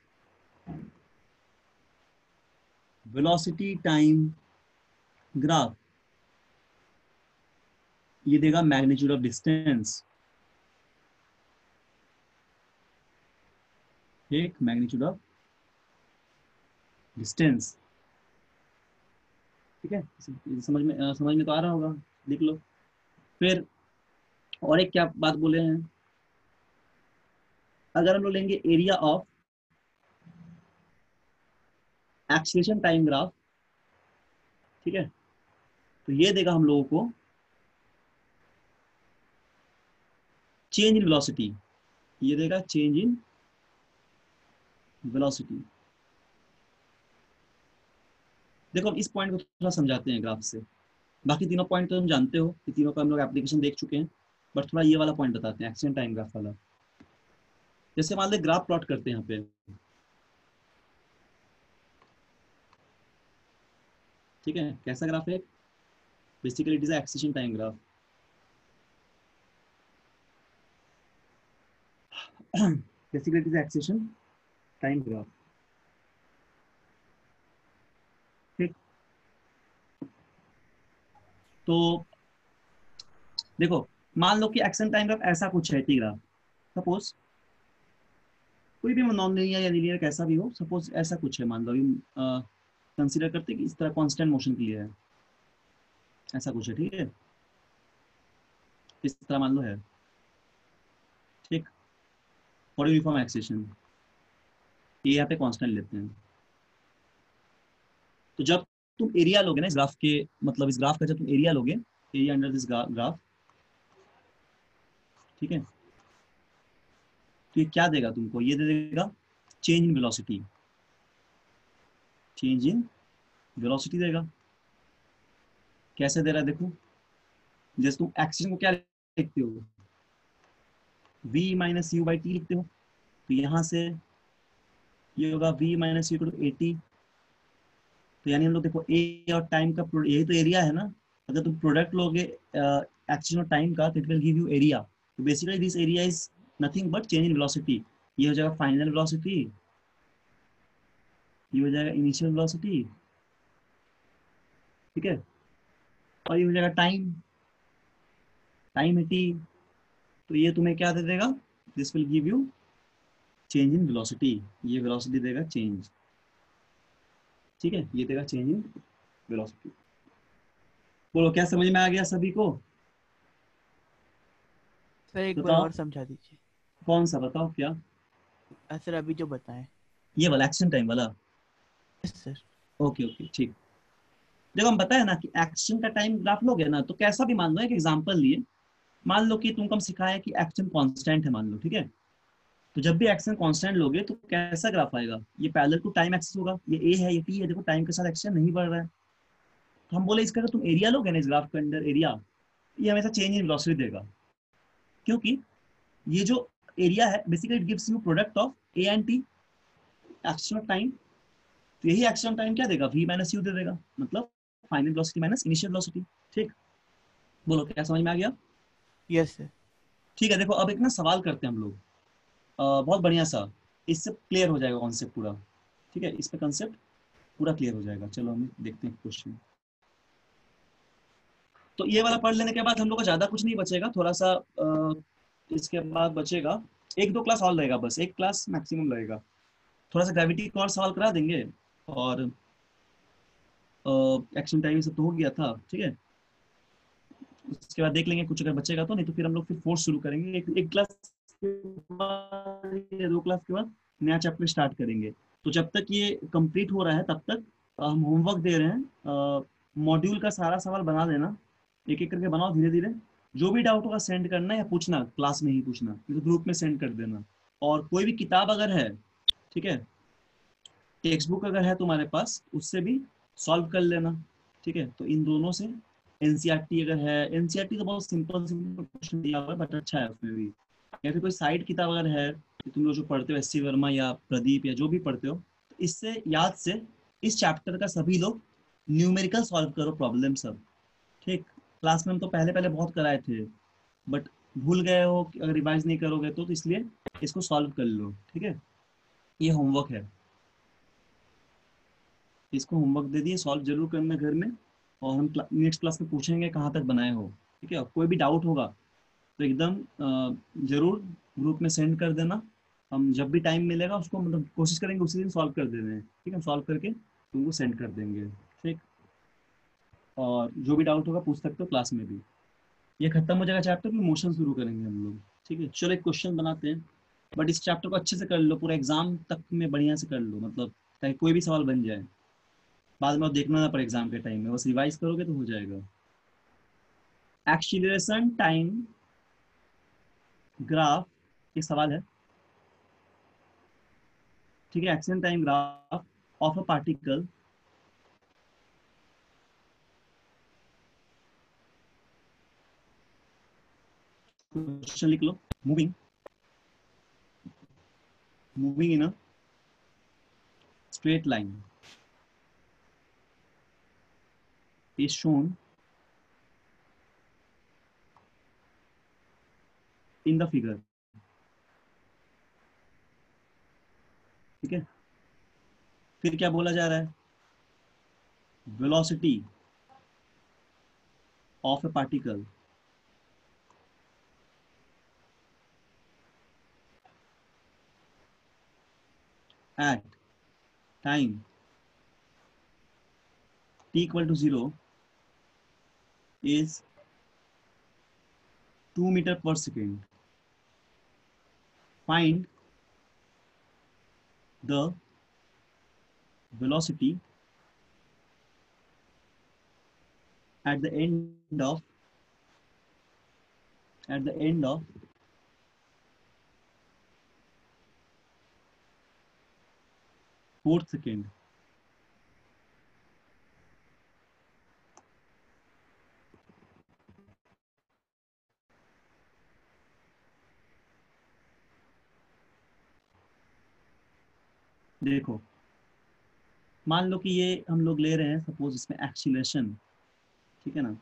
velocity time graph, ये देगा मैग्नीट्यूड ऑफ डिस्टेंस, एक मैग्नीट्यूड ऑफ डिस्टेंस, ठीक है। समझ में तो आ रहा होगा, लिख लो। फिर और एक क्या बात बोले हैं, अगर हम लोग लेंगे area of acceleration time graph, ठीक है, तो ये देगा हम लोगों को चेंज इन वेलोसिटी, ये देगा चेंज इन वेलोसिटी। देखो अब इस पॉइंट को थोड़ा समझाते हैं ग्राफ से। बाकी तीनों पॉइंट तो हम जानते हो कि तीनों का हम लोग एप्लीकेशन देख चुके हैं, बट थोड़ा ये वाला पॉइंट बताते हैं, एक्सीडेंट टाइम ग्राफ वाला। जैसे मान लो ग्राफ प्लॉट करते हैं यहाँ पे, ठीक है, कैसा ग्राफ है, basically it is acceleration time graph. Basically it is acceleration time graph, ठीक। तो देखो मान लो कि एक्शन टाइम ग्राफ ऐसा कुछ है, टी ग्राफ, सपोज कोई भी नॉन लीनियर या लीनियर कैसा भी हो, सपोज ऐसा कुछ है, मान लो कंसीडर करते हैं कि इस तरह कांस्टेंट मोशन के लिए है, ऐसा कुछ है, ठीक है, इस तरह मान लो है, ठीक, फॉर यूनिफॉर्म एक्सेशन, ये यहाँ पे कांस्टेंट लेते हैं। तो जब तुम एरिया लोगे ना इस ग्राफ के, मतलब इस ग्राफ का जब तुम एरिया लोगे, एरिया अंडर दिस ग्राफ, ठीक है, तो ये क्या देगा तुमको, ये दे देगा change in velocity, change in velocity देगा। कैसे दे रहा है देखो, जैसे तुम एक्सीलरेशन को क्या लिखते हो, v minus you by T लिखते हो, तो यहाँ से ये होगा v minus U A t. तो यानी हम लोग देखो ए और टाइम का यही तो एरिया है ना, अगर तुम प्रोडक्ट लोगे एक्सीलरेशन और टाइम का, तो it will give you area. तो basically this area is nothing but change in velocity. ये हो जाएगा फाइनल वेलोसिटी, ये हो जाएगा इनिशियल वेलोसिटी, ठीक है, और ये हो जाएगा टाइम, टाइम है टी। तो ये तुम्हें क्या दे देगा, this will give you change in velocity, ये वेलोसिटी देगा चेंज, ठीक है, ये देगा चेंज इन वेलोसिटी। बोलो क्या समझ में आ गया सभी को, सर एक बार बताओ और समझा दीजिए। कौन सा, बताओ क्या। सर अभी जो बताएं। ये वाला एक्शन टाइम वाला। Yes sir. ओके ओके ठीक। देखो हम बताया ना कि एक्शन का टाइम ग्राफ लोगे ना तो कैसा भी मान लो, एक एग्जांपल लिए, मान लो कि तुमको हम सिखाया कि एक्शन कांस्टेंट है मान लो, ठीक है। तो जब भी एक्शन कांस्टेंट लोगे तो कैसा ग्राफ आएगा, ये पैरेलल टू टाइम एक्सिस होगा, ये ए है ये टी है, देखो टाइम के साथ एक्शन नहीं बढ़ रहा है। तो हम बोले इसका अगर तुम एरिया लोगे ना इस ग्राफ के अंदर एरिया, ये हमेशा चेंज इन वेलोसिटी देगा, क्योंकि ये जो एरिया है basically it gives you product of A and T, action time. तो यही एक्शन टाइम क्या देगा, v माइनस यू दे देगा, मतलब final velocity minus initial velocity. ठीक, बोलो क्या समझ में आ गया। Yes sir. ठीक है, देखो अब एक ना सवाल करते हैं हम लोग, बहुत बढ़िया सा, इससे क्लियर हो जाएगा कॉन्सेप्ट पूरा। ठीक है, इस पे कॉन्सेप्ट पूरा क्लियर हो जाएगा। चलो हम देखते हैं क्वेश्चन। तो ये वाला पढ़ लेने के बाद हम लोग को ज्यादा कुछ नहीं बचेगा, थोड़ा सा इसके बाद बचेगा एक दो क्लास और लगेगा, बस एक क्लास मैक्सिमम लगेगा। थोड़ा सा ग्रेविटी का और सवाल करा देंगे, और एक्शन टाइम सब तो हो गया था, ठीक है। उसके बाद देख लेंगे कुछ अगर बचेगा तो, नहीं तो फिर हम लोग फिर फोर्स शुरू करेंगे, एक क्लास के बाद या दो क्लास के बाद नया चैप्टर स्टार्ट करेंगे। तो जब तक ये कंप्लीट हो रहा है तब तक हम होमवर्क दे रहे हैं, मॉड्यूल का सारा सवाल बना देना, एक एक करके बनाओ धीरे धीरे। जो भी डाउट होगा सेंड करना, या पूछना क्लास में ही पूछना, तो ग्रुप में सेंड कर देना। और कोई भी किताब अगर है, ठीक है, टेक्स्ट बुक अगर है तुम्हारे पास, उससे भी सॉल्व कर लेना। ठीक है, तो इन दोनों से, एनसीईआरटी अगर है, एनसीईआरटी तो बहुत सिंपल सिंपल क्वेश्चन दिया हुआ है बट अच्छा है उसमें भी। या फिर कोई साइड किताब अगर है कि तुम लोग जो पढ़ते हो, एससी वर्मा या प्रदीप या जो भी पढ़ते हो, तो इससे याद से इस चैप्टर का सभी लोग न्यूमेरिकल सॉल्व करो प्रॉब्लम सब। ठीक, क्लास में हम तो पहले पहले बहुत कराए थे, बट भूल गए हो अगर रिवाइज नहीं करोगे तो इसलिए इसको सॉल्व कर लो। ठीक है, ये होमवर्क है, इसको होमवर्क दे दिए, सॉल्व जरूर करना घर में। और हम नेक्स्ट क्लास में पूछेंगे कहाँ तक बनाए हो। ठीक है, कोई भी डाउट होगा तो एकदम जरूर ग्रुप में सेंड कर देना। हम जब भी टाइम मिलेगा उसको मतलब कोशिश करेंगे उसी दिन सॉल्व कर देने। ठीक है, हम सॉल्व करके तुमको सेंड कर देंगे। ठीक, और जो भी डाउट होगा पूछ सकते हो क्लास में भी। ये खत्म हो जाएगा चैप्टर, फिर मोशन शुरू करेंगे हम लोग। ठीक है, चलो एक क्वेश्चन बनाते हैं, बट इस चैप्टर को अच्छे से कर लो, पूरा एग्जाम तक में बढ़िया से कर लो, मतलब ताकि कोई भी सवाल बन जाए, बाद में देखना ना पड़े एग्जाम के टाइम में, बस रिवाइज करोगे तो हो जाएगा। एक्सीलरेशन टाइम ग्राफ, एक सवाल है। ठीक है, acceleration time graph of a particle question लिख लो। Moving moving in a straight line is shown in the figure. ठीक है, फिर क्या बोला जा रहा है, velocity of a particle at time t equal to 0 is 2 meter per second. Find the velocity at the end of 4th second। देखो मान लो कि ये हम लोग ले रहे हैं सपोज इसमें एक्सीलरेशन, ठीक है ना,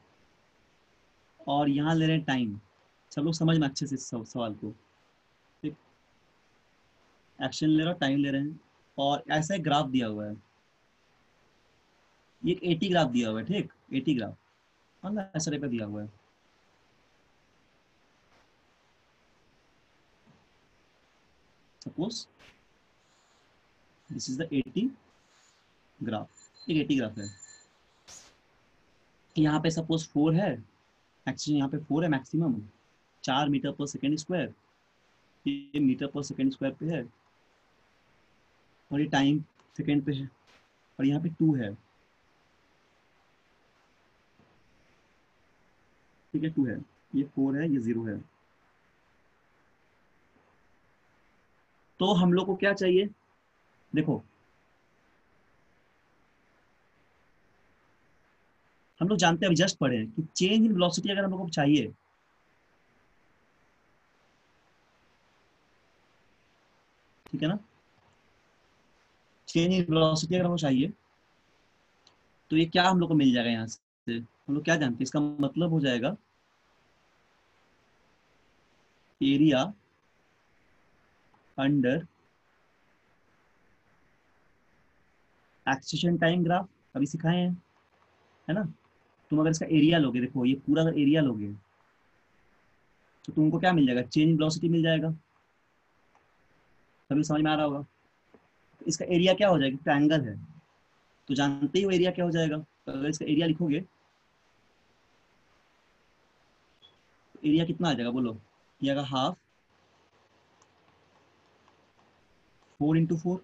और यहाँ ले रहे हैं टाइम। सब लोग समझना अच्छे से इस सवाल को। ठीक, एक्शन ले रहे हो, टाइम ले रहे हैं, और ऐसा एक ग्राफ दिया हुआ है, ये एक 80 ग्राफ दिया हुआ है। ठीक, 80 ग्राफ मतलब ऐसा टाइप का दिया हुआ है। Suppose this is the 80 graph, एक 80 ग्राफ है। यहाँ पे सपोज 4 है, एक्चुअली यहाँ पे 4 है मैक्सिमम, 4 मीटर पर सेकेंड स्क्वायर, ये मीटर पर सेकेंड स्क्वायर पे है। और ये टाइम सेकेंड पे है और यहाँ पे 2 है, ठीक है, 2 है, ये 4 है, ये 0 है। तो हम लोग को क्या चाहिए, देखो हम लोग जानते हैं, अभी जस्ट पढ़े हैं कि चेंज इन वेलोसिटी अगर हम लोग को चाहिए, ठीक है ना, चेंज इन वेलोसिटी अगर हमको चाहिए तो ये क्या हम लोग को मिल जाएगा यहाँ से, हम लोग क्या जानते हैं, इसका मतलब हो जाएगा area under acceleration time graph, अभी सिखाए हैं, है ना। तुम अगर इसका एरिया लोगे, देखो ये पूरा अगर एरिया लोगे तो तुमको क्या मिल जाएगा, चेंज इन वेलोसिटी मिल जाएगा, अभी समझ में आ रहा होगा। तो इसका एरिया क्या हो जाएगा, ट्रायंगल है तो जानते ही वो एरिया क्या हो जाएगा, तो अगर इसका एरिया लिखोगे तो एरिया कितना आ जाएगा बोलो, ये आएगा हाफ 4 × 4,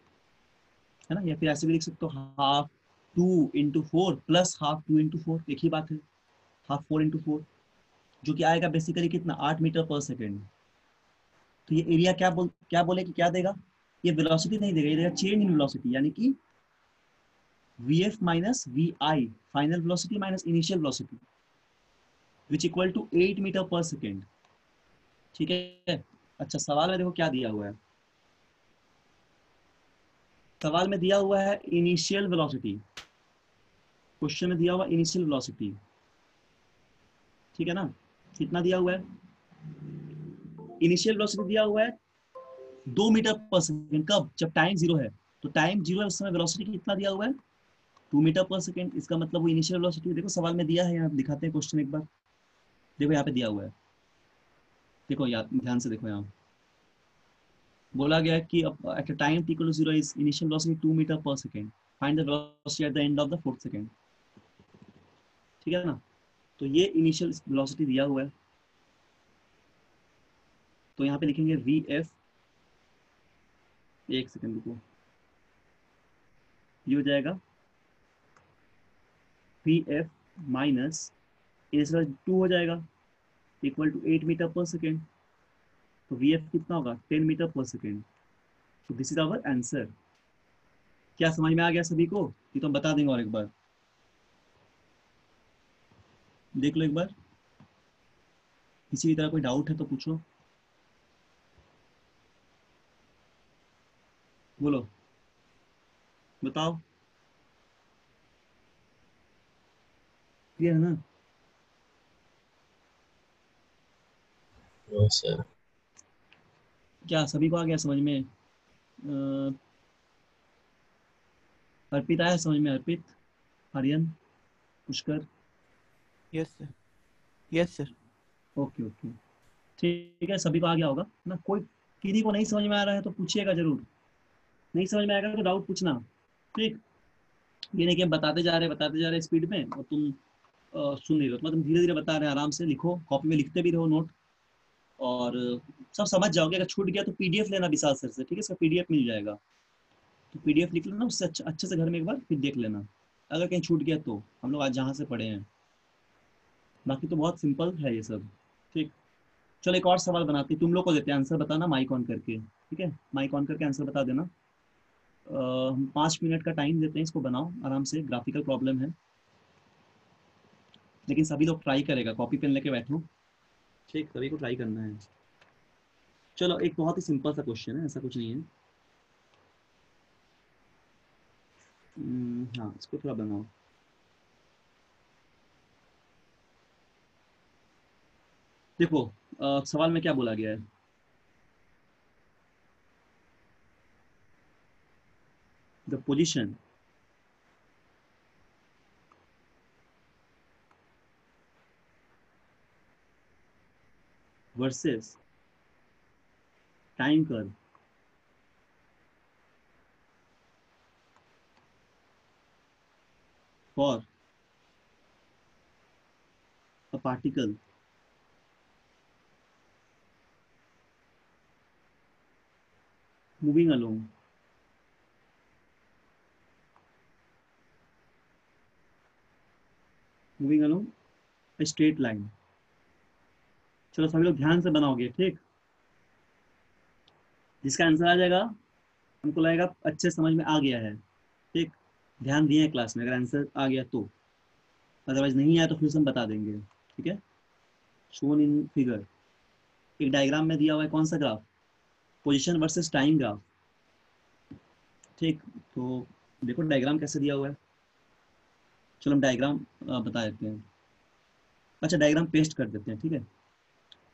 है ना, या फिर ऐसे भी लिख सकते हो हाफ 2 × 4 प्लस हाफ 2 × 4, एक ही बात है, हाफ 4 × 4, जो कि आएगा बेसिकली कितना, 8 मीटर पर सेकेंड। तो ये एरिया क्या बोले कि क्या देगा, ये वेलोसिटी नहीं देगा, ये देगा चेंज इन वेलोसिटी, यानी कि vf माइनस vi, final velocity minus initial velocity, which equal to 8 metre पर सेकेंड, ठीक है। अच्छा सवाल में देखो क्या दिया हुआ है, सवाल में दिया हुआ है इनिशियल वेलोसिटी, क्वेश्चन में दिया हुआ इनिशियल वेलोसिटी, ठीक है ना, कितना दिया हुआ है, इनिशियल वेलोसिटी दिया हुआ है 2 मीटर पर सेकेंड, कब, जब टाइम 0 है, तो टाइम 0 है उस समय वेलोसिटी कितना दिया हुआ है, 2 मीटर पर सेकेंड, इसका मतलब वो इनिशियल वेलोसिटी, देखो सवाल में दिया है, यहाँ दिखाते हैं क्वेश्चन एक बार, देखो यहाँ पे दिया हुआ है, देखो यार ध्यान से देखो, यहाँ बोला गया है कि at a time t equal to 0 is initial velocity 2 metre पर second, find the velocity at the end of the fourth second, ठीक है ना। तो ये इनिशियल वेलोसिटी दिया हुआ है, तो यहाँ पे लिखेंगे वी एफ, एक सेकेंड रुको, ये हो जाएगा वी एफ माइनस इनिशियल 2 हो जाएगा इक्वल टू 8 मीटर पर सेकेंड, तो वी एफ कितना होगा 10 मीटर पर सेकेंड, तो दिस इज आवर आंसर। क्या समझ में आ गया सभी को, ये तो हम बता देंगे और एक बार देख लो एक बार, किसी भी तरह कोई डाउट है तो पूछो, बोलो बताओ, क्लियर है ना। No sir. क्या सभी को आ गया समझ में, अर्पित आया समझ में, Arpit, Aryan, Pushkar, Yes, sir. Yes, sir. Okay okay, ठीक है, सभी को आ गया होगा ना, कोई किसी को नहीं समझ में आ रहा है तो पूछिएगा जरूर, नहीं समझ में आएगा तो डाउट पूछना, ठीक। ये नहीं कि हम बताते जा रहे स्पीड में और तुम सुन नहीं रहे हो, तो तुम धीरे धीरे बता रहे हैं, आराम से लिखो, कॉपी में लिखते भी रहो नोट, और सब समझ जाओगे, अगर छूट गया तो पीडीएफ लेना विशाल सर से, ठीक है, इसका पीडीएफ मिल जाएगा, तो पीडीएफ लिख लेना, उससे अच्छे से घर में एक बार फिर देख लेना, अगर कहीं छूट गया तो, हम लोग आज जहाँ से पढ़े हैं, बाकी तो बहुत सिंपल है ये सब, ठीक। चलो एक और सवाल बनाते हैं, तुम लोग को देते हैं, आंसर बताना माइक ऑन करके, ठीक है, माइक ऑन करके आंसर बता देना, हम 5 मिनट का टाइम देते हैं, इसको बनाओ आराम से, ग्राफिकल प्रॉब्लम है, लेकिन सभी लोग ट्राई करेगा, कॉपी पेन लेके बैठो, ठीक, सभी को ट्राई करना है। चलो एक बहुत ही सिंपल सा क्वेश्चन है, ऐसा कुछ नहीं है, हाँ इसको थोड़ा बनाओ, देखो सवाल में क्या बोला गया है, the position versus time curve for a particle moving along moving along straight line. चलो सभी लोग ध्यान से बनाओगे, ठीक। जिसका आंसर आ जाएगा हमको लगेगा अच्छे समझ में आ गया है, ठीक। ध्यान दिए क्लास में, अगर आंसर आ गया तो, अदरवाइज नहीं आया तो फिर से हम बता देंगे, ठीक है। शोन इन फिगर, एक डायग्राम में दिया हुआ है, कौन सा graph, position versus time graph, ठीक। तो देखो डायग्राम कैसे दिया हुआ है। चलो हम डायग्राम बता देते हैं। अच्छा डायग्राम पेस्ट कर देते हैं, ठीक है।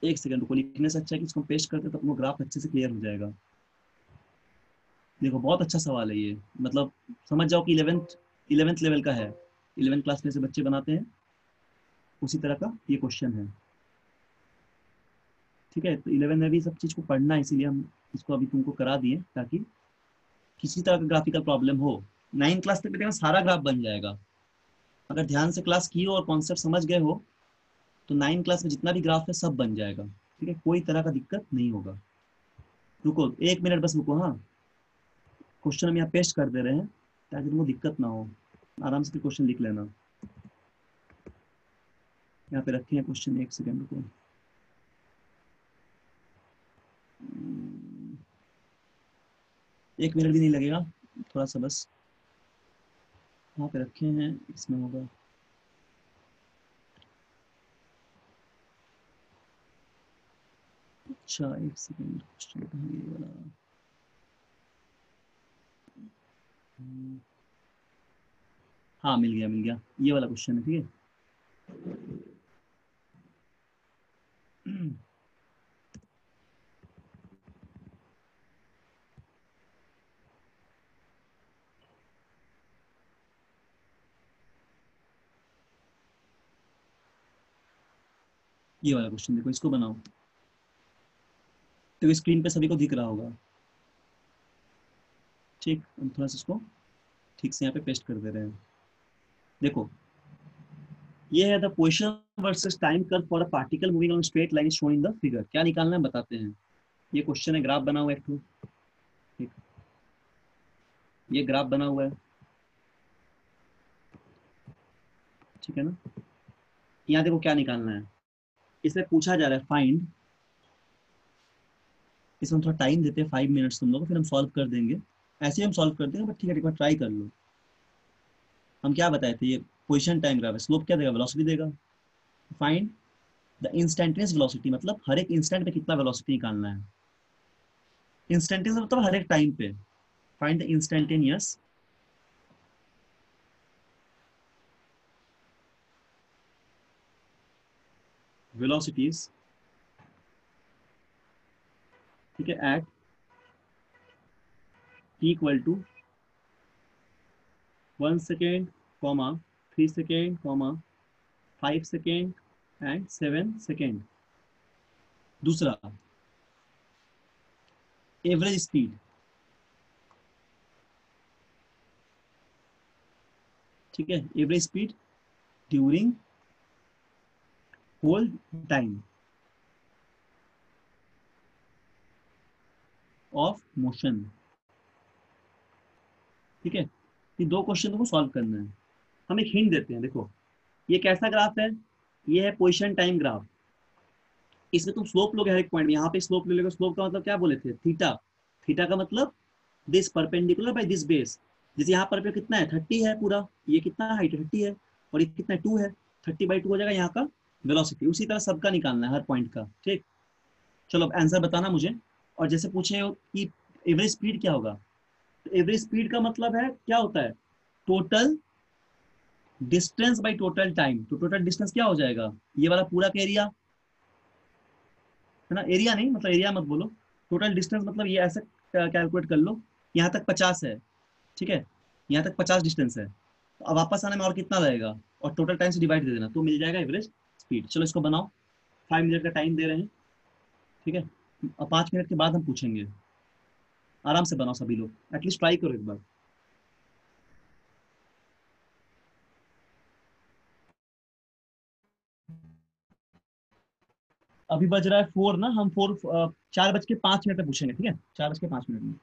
एक सेकंड को लिखने से अच्छा है कि इसको पेस्ट करते तो अपना ग्राफ अच्छे से क्लियर हो जाएगा। देखो बहुत अच्छा सवाल है ये, मतलब समझ जाओ कि इलेवेंथ लेवल का है। 11th क्लास में से बच्चे बनाते हैं उसी तरह का ये क्वेश्चन है, ठीक है। तो 11 में भी सब चीज़ को पढ़ना है, इसीलिए हम इसको अभी तुमको करा दिए ताकि किसी तरह का ग्राफिकल प्रॉब्लम हो 9th क्लास तक बेटा सारा ग्राफ बन जाएगा। अगर ध्यान से क्लास की हो और कॉन्सेप्ट समझ गए हो तो 9th क्लास में जितना भी ग्राफ है सब बन जाएगा, ठीक है। कोई तरह का दिक्कत नहीं होगा। रुको 1 मिनट बस रुको, हाँ। क्वेश्चन हम यहाँ पेस्ट कर दे रहे हैं ताकि तुमको दिक्कत ना हो, आराम से क्वेश्चन लिख लेना। यहाँ पे रखे हैं क्वेश्चन, 1 सेकंड रुको। 1 मिनट भी नहीं लगेगा, थोड़ा सा बस। वहाँ पे रखे हैं, इसमें होगा। अच्छा 1 सेकंड, क्वेश्चन कहाँ ये वाला। हम्म, हाँ मिल गया मिल गया, ये वाला क्वेश्चन है, ठीक है। ये वाला क्वेश्चन देखो, इसको बनाओ। तो स्क्रीन पे सभी को दिख रहा होगा, ठीक। हम थोड़ा सा इसको ठीक से यहाँ पे पेस्ट कर दे रहे हैं। देखो ये है the position versus time curve for a particle moving on straight line shown in the figure. क्या निकालना है बताते हैं। ये क्वेश्चन है, ग्राफ बना हुआ है एक ठो, ठीक। ये ग्राफ बना हुआ है, ठीक है ना। यहाँ देखो क्या निकालना है, इसमें पूछा जा रहा है फाइंड। इसमें थोड़ा टाइम देते हैं 5 मिनट्स तुम लोग, फिर हम सॉल्व कर देंगे। ऐसे ही हम सॉल्व कर देंगे, बट ठीक है एक बार ट्राई कर लो। हम क्या बताए थे, ये पोजीशन टाइम ग्राफ है, स्लोप क्या देगा, वेलोसिटी देगा। फाइंड द इंस्टेंटेनियस वेलोसिटी, मतलब हर एक इंस्टेंट पे कितना वेलोसिटी निकालना है। इंस्टेंटेनियस मतलब हर एक टाइम पे। फाइंड द इंस्टेंटेनियस वेलोसिटीज, ठीक है, at t equal to 1 second, 3 second, 5 second and 7 second. दूसरा एवरेज स्पीड, ठीक है, average speed during whole time of motion, ठीक है। ये दो क्वेश्चन को सॉल्व करना है। हम एक हिंट देते हैं, देखो ये कैसा ग्राफ है, ये है पोजीशन टाइम ग्राफ। इसमें तुम स्लोप लोगे हर एक पॉइंट में, यहाँ पे स्लोप ले लोगे। स्लोप का मतलब क्या बोले थे, थीटा। थीटा का मतलब this perpendicular by this base. जैसे यहाँ पर कितना है, 30 है पूरा, ये कितना हाइट है 30 है, और ये कितना 2 है, 30/2 हो जाएगा यहाँ का वेलोसिटी। उसी तरह सबका निकालना है हर पॉइंट का, ठीक। चलो अब आंसर बताना मुझे। और जैसे पूछे हो कि एवरेज स्पीड क्या होगा, तो एवरेज स्पीड का मतलब है क्या होता है, total distance by total time. तो टोटल डिस्टेंस क्या हो जाएगा, ये वाला पूरा का एरिया, है ना। एरिया नहीं मतलब एरिया मत बोलो, टोटल डिस्टेंस मतलब ये ऐसे कैलकुलेट कर लो। यहाँ तक 50 है, ठीक है, यहाँ तक 50 डिस्टेंस है, तो अब वापस आने में और कितना लगेगा, और टोटल टाइम से डिवाइड दे देना तो मिल जाएगा एवरेज स्पीड। चलो इसको बनाओ, 5 मिनट का टाइम दे रहे हैं, ठीक है। अब 5 मिनट के बाद हम पूछेंगे। आराम से बनाओ सभी लोग, एटलीस्ट ट्राई करो एक बार। अभी बज रहा है 4 ना, हम 4:05 में पूछेंगे, ठीक है, 4:05 में।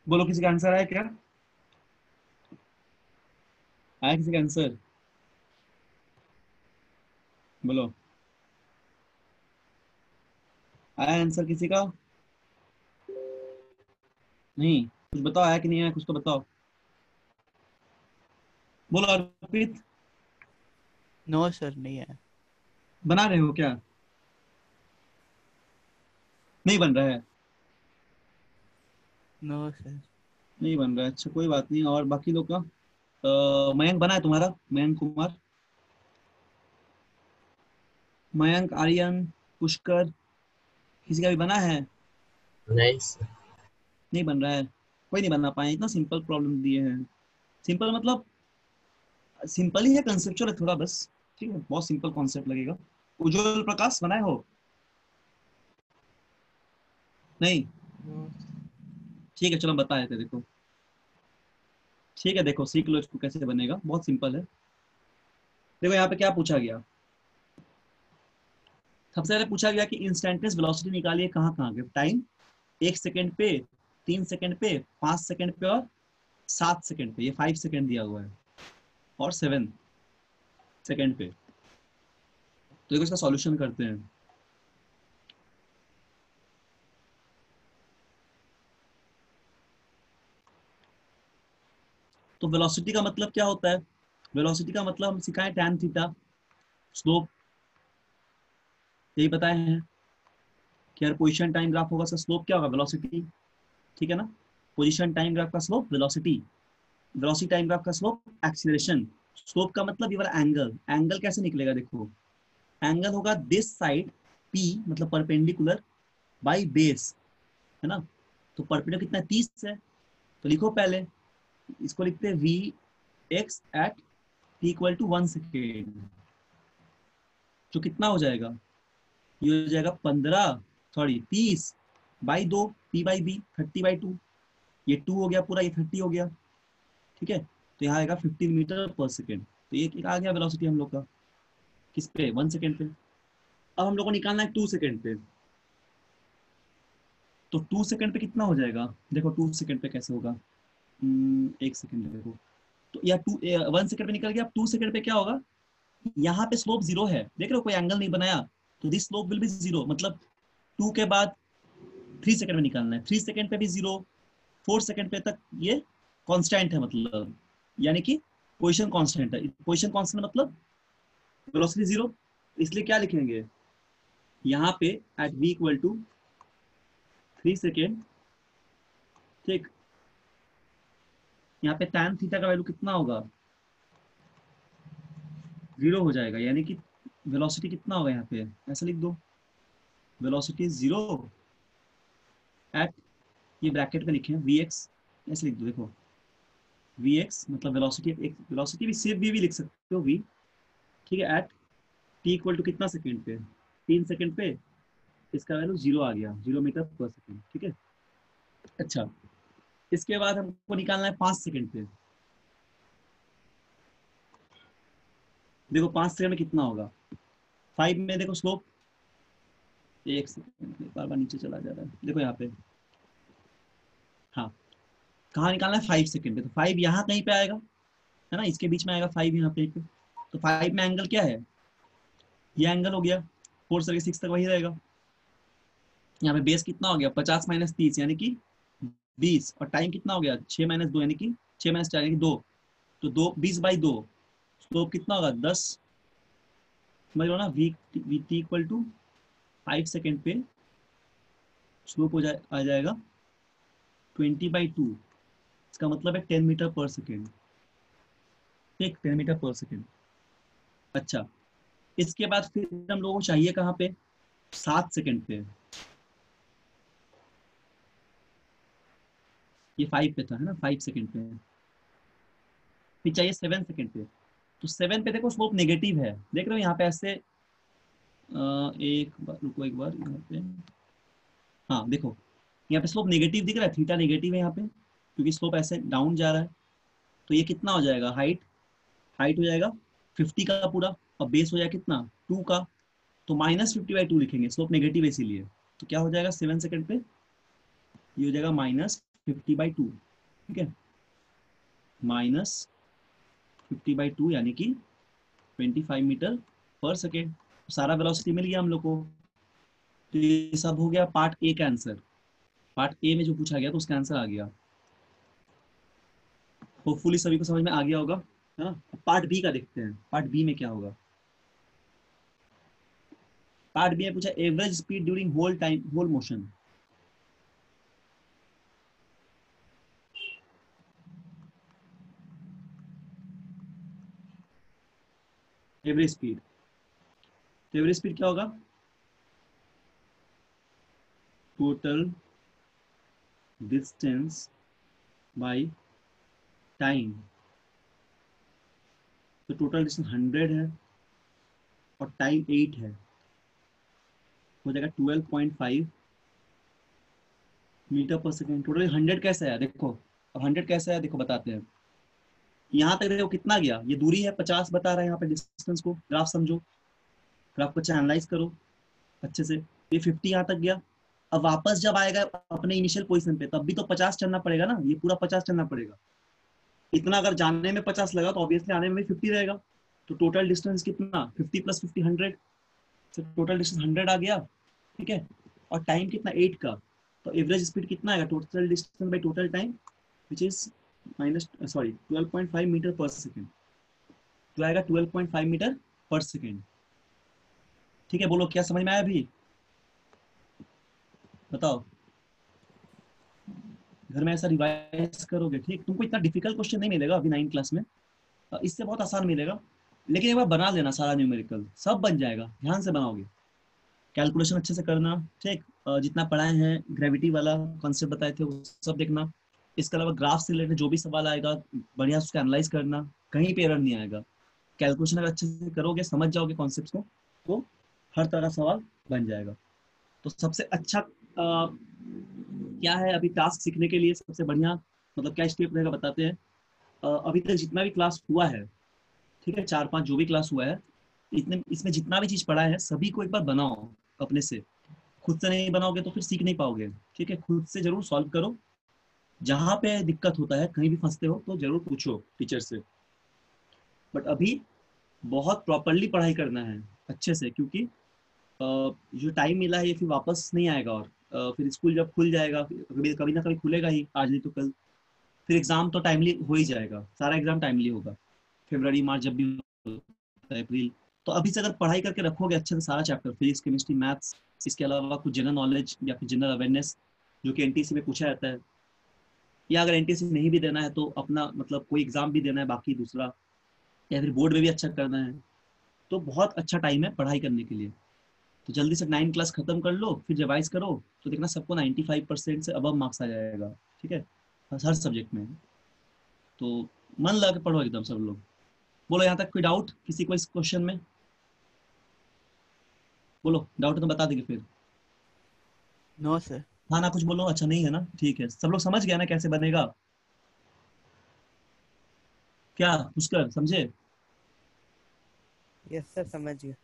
बोलो किसी का आंसर है क्या? आया किसी का आंसर? बोलो, आया आंसर किसी का? नहीं, कुछ बताओ, आया कि नहीं आया, कुछ तो बताओ। बोलो अर्पित। नो सर, नहीं है। बना रहे हो क्या? नहीं बन रहा है? No sir. नहीं बन रहा है, अच्छा कोई बात नहीं। और बाकी लोग का मयंक बना है तुम्हारा? मयंक कुमार, मयंक, आर्यन, पुष्कर, किसी का भी बना है? नहीं सर। नहीं बन रहा है, कोई नहीं बना पाए। इतना सिंपल प्रॉब्लम दिए हैं। सिंपल मतलब सिंपल ही है, कंसेप्चुअल है थोड़ा बस। ठीक है, बहुत सिंपल कॉन्सेप्ट लगेगा। उज्जवल प्रकाश बनाए हो? नहीं? ठीक है चलो हम बता देते हैं, देखो। ठीक है देखो, सीख लो इसको कैसे बनेगा, बहुत सिंपल है। देखो यहाँ पे क्या पूछा गया। सबसे पहले पूछा गया कि इंस्टेंटेनियस वेलोसिटी निकालिए कहाँ कहाँ के टाइम। 1 सेकंड पे, 3 सेकंड पे, 5 सेकंड पे और 7 सेकंड पे। ये 5 सेकंड दिया हुआ है और 7 सेकंड पे। तो देखो इसका सॉल्यूशन करते हैं। तो वेलोसिटी का मतलब क्या होता है? वेलोसिटी का मतलब हम सिखाए टैन थीटा, स्लोप, यही बताए हैं कि यार पोजीशन टाइम ग्राफ होगा, स्लोप क्या होगा? वेलोसिटी। ठीक है ना? पोजीशन टाइम ग्राफ का slope velocity, velocity time graph का स्लोप एक्सीलरेशन। स्लोप का मतलब ये वाला एंगल। एंगल कैसे निकलेगा? देखो, एंगल होगा दिस साइड पी, मतलब परपेंडिकुलर, बाई बेस, है ना? तो परपेंडिकुलर कितना है? 30 है। तो लिखो पहले, इसको लिखते हैं v x at t equal to 1 second. जो कितना हो जाएगा? ये हो जाएगा 15, सॉरी 30/2, P/B 30/2। ये 2 हो गया पूरा, ये 30 हो गया। ठीक है, तो यहाँ आएगा 15 मीटर पर सेकेंड। तो ये आ गया वेलोसिटी हम लोग का, किस पे? 1 सेकेंड पे। अब हम लोग को निकालना है 2 सेकेंड पे। तो 2 सेकेंड पे कितना हो जाएगा? देखो 2 सेकेंड पे कैसे होगा। 1 सेकेंड देखो, तो या 1 सेकेंड पे निकल गया। अब 2 सेकेंड पे क्या होगा? यहाँ पे स्लोप 0 है, देख रहे हो, कोई एंगल नहीं बनाया, तो दिस स्लोप विल बी 0। मतलब 2 के बाद 3 सेकेंड में निकालना है, 3 सेकेंड पे भी 0, 4 सेकेंड पे तक ये कांस्टेंट है, मतलब यानी कि पोजीशन कांस्टेंट है। पोजीशन कांस्टेंट मतलब वेलोसिटी 0, इसलिए क्या लिखेंगे यहाँ पे? At v equal to 3 second. ठीक, यहाँ पे tan थीटा का वैल्यू कितना होगा? 0 हो जाएगा, यानी कि वेलोसिटी कितना होगा यहाँ पे? ऐसा लिख दो, वेलोसिटी 0 एट, ये ब्रैकेट में लिखे वी एक्स, ऐसे लिख दो। देखो वी एक्स मतलब वेलोसिटी, एक वेलोसिटी भी सिर्फ भी लिख सकते हो वी। ठीक है, एट टी इक्वल टू कितना सेकेंड पे? 3 सेकेंड पे। इसका वैल्यू 0 आ गया, 0 मीटर पर सेकेंड। ठीक है, अच्छा इसके बाद हमको निकालना है 5 सेकेंड पे। देखो 5 सेकेंड में कितना होगा? 5 में देखो स्लोप, 1 सेकेंड बार बार नीचे चला जा रहा है, देखो यहाँ पे। हाँ, कहाँ निकालना है? 5 सेकेंड पे। तो 5 यहाँ कहीं पे आएगा, है ना? इसके बीच में आएगा 5 यहाँ पे एक। तो 5 में एंगल क्या है? ये एंगल हो गया, 4 से 6 तक वही रहेगा। यहाँ पे बेस कितना हो गया? 50 - 30 यानी कि 20। और टाइम कितना हो गया? 6 - 2 यानी कि 6 - 4 यानी कि 2। तो 20/2, स्लोप कितना होगा? 10। समझ लो ना, v t equal to 5 second पे स्लोप आ जाएगा 20/2। इसका मतलब है 10 मीटर पर सेकेंड। ठीक, 10 मीटर पर सेकेंड। अच्छा, इसके बाद फिर हम लोगों को चाहिए कहाँ पे? 7 सेकेंड पे। ये 5 पे था, है ना? 5 सेकेंड पे। फिर चाहिए 7 सेकेंड पे। तो 7 पे देखो स्लोप नेगेटिव है, देख रहे हो यहाँ पे ऐसे। एक बार रुको, एक बार यहाँ पे। हाँ देखो, यहाँ पे स्लोप नेगेटिव दिख रहा है, थीटा नेगेटिव है यहाँ पे, क्योंकि स्लोप ऐसे डाउन जा रहा है। तो ये कितना हो जाएगा? हाइट, हाइट हो जाएगा 50 का पूरा, और बेस हो जाएगा कितना? 2 का। तो -50/2 लिखेंगे, स्लोप नेगेटिव है इसीलिए। तो क्या हो जाएगा 7 सेकेंड पे? ये हो जाएगा 50/2, ठीक है, माइनस 50/2 यानी कि 25 मीटर पर सेकेंड। सारा वेलोसिटी मिल गया हम लोग को। तो ये सब हो गया पार्ट ए का आंसर। पार्ट ए में जो पूछा गया तो उसका आंसर आ गया। होपफुली सभी को समझ में आ गया होगा, है ना। पार्ट बी का देखते हैं, पार्ट बी में क्या होगा। पार्ट बी में पूछा average speed during whole time whole motion. Average speed, तो एवरेज स्पीड क्या होगा, टोटल डिस्टेंस बाय टाइम। तो टोटल डिस्टेंस 100 है और टाइम 8 है, हो जाएगा 12.5 मीटर पर सेकेंड। टोटल 100 कैसे आया देखो, अब 100 कैसे आया देखो बताते हैं। यहाँ तक देखो कितना गया, ये दूरी है 50 बता रहा है यहाँ पे डिस्टेंस को। ग्राफ समझो, ग्राफ को अच्छा एनालाइज करो अच्छे से। ये 50 यहाँ तक गया। अब वापस जब आएगा अपने इनिशियल पोजीशन पे तब भी तो 50 चलना पड़ेगा ना, ये पूरा 50 चलना पड़ेगा। इतना अगर जाने में 50 लगा तो ऑब्वियसली आने में भी 50 रहेगा। तो टोटल डिस्टेंस कितना, 50 + 50 100, तो टोटल डिस्टेंस 100 आ गया, ठीक है। और टाइम कितना 8 का, तो एवरेज स्पीड कितना आएगा, total distance by total time which is minus 12.5 metre पर सेकेंड। तो आएगा 12.5 मीटर पर सेकेंड, ठीक है। बोलो क्या समझ में आया अभी, बताओ। घर में ऐसा रिवाइज करोगे, ठीक। तुमको इतना डिफिकल्ट क्वेश्चन नहीं मिलेगा अभी 9 क्लास में, इससे बहुत आसान मिलेगा। लेकिन एक बार बना लेना सारा न्यूमेरिकल, सब बन जाएगा, ध्यान से बनाओगे। कैलकुलेशन अच्छे से करना, ठीक। जितना पढ़ाए हैं ग्रेविटी वाला कॉन्सेप्ट बताए थे वो सब देखना। इसके अलावा ग्राफ से रिलेटेड जो भी सवाल आएगा बढ़िया उसको एनालाइज करना, कहीं पे एरर नहीं आएगा। कैलकुलेशन अगर अच्छे से करोगे, समझ जाओगे कॉन्सेप्ट को, तो हर तरह का सवाल बन जाएगा। तो सबसे अच्छा क्या है अभी टास्क सीखने के लिए, सबसे बढ़िया मतलब क्या स्टेप रहेगा बताते हैं। अभी तक जितना भी क्लास हुआ है, ठीक है, 4-5 जो भी क्लास हुआ है, इतने इसमें जितना भी चीज पढ़ा है सभी को एक बार बनाओ अपने से। खुद से नहीं बनाओगे तो फिर सीख नहीं पाओगे, ठीक है। खुद से जरूर सॉल्व करो, जहां पे दिक्कत होता है कहीं भी फंसते हो तो जरूर पूछो टीचर से। बट अभी बहुत प्रॉपरली पढ़ाई करना है अच्छे से, क्योंकि जो टाइम मिला है ये फिर वापस नहीं आएगा। और फिर स्कूल जब खुल जाएगा, कभी कभी ना कभी खुलेगा ही, आज नहीं तो कल। फिर एग्जाम तो टाइमली हो ही जाएगा, सारा एग्जाम टाइमली होगा, फरवरी मार्च जब भी होता है, अप्रैल। तो अभी से अगर पढ़ाई करके रखोगे अच्छे से सारा चैप्टर, फिजिक्स केमिस्ट्री मैथ्स, इसके अलावा कुछ जनरल नॉलेज या फिर जनरल अवेयरनेस जो कि एनटीसी में पूछा जाता है, या अगर एनटीसी नहीं भी देना है तो अपना मतलब कोई एग्जाम भी देना है बाकी दूसरा, या फिर बोर्ड में भी अच्छा करना है, तो बहुत अच्छा टाइम है पढ़ाई करने के लिए। तो जल्दी से 9 क्लास खत्म कर लो, फिर रिवाइज करो, तो देखना सबको 95% से अबव मार्क्स आ जाएगा, ठीक है, हर सब्जेक्ट में। तो मन लगा के पढ़ो एकदम सब लोग। बोलो यहाँ तक कोई डाउट किसी को इस क्वेश्चन में, बोलो डाउट तो बता देंगे फिर। No sir. हाँ ना, कुछ बोलो, अच्छा नहीं है ना, ठीक है। सब लोग समझ गया ना कैसे बनेगा, क्या पुष्कर समझे, यस सर, समझ गया।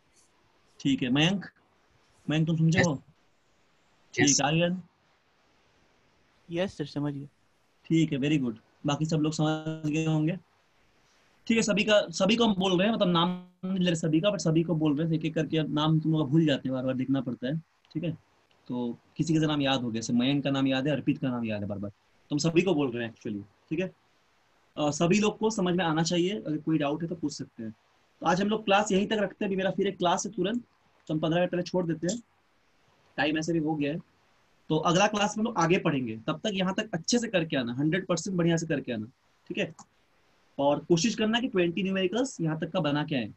ठीक है। मयंक, मयंक तुम समझे Yes. हो, Yes. ठीक। आर्यन, यस सर, समझ गया। ठीक है, वेरी गुड। बाकी सब लोग समझ गए होंगे, ठीक है। सभी को हम बोल रहे हैं, मतलब नाम नहीं ले रहे सभी का, बट सभी को बोल रहे हैं एक एक करके। नाम तुम लोग भूल जाते हैं, बार बार देखना पड़ता है, ठीक है। तो किसी का नाम याद हो गया, जैसे मयंक का नाम याद है, अर्पित का नाम याद है, बार बार तुम सभी को बोल रहे हैं एक्चुअली, ठीक है। सभी लोग को समझ में आना चाहिए, अगर कोई डाउट है तो पूछ सकते हैं। तो आज हम लोग क्लास यहीं तक रखते हैं, अभी मेरा फिर एक क्लास है तुरंत, तो हम 15 मिनट पहले छोड़ देते हैं, टाइम ऐसे भी हो गया है। तो अगला क्लास में लोग आगे पढ़ेंगे, तब तक यहाँ तक अच्छे से करके आना, 100% बढ़िया से करके आना, ठीक है। और कोशिश करना कि 20 न्यूमेरिकल्स यहाँ तक का बना के आए।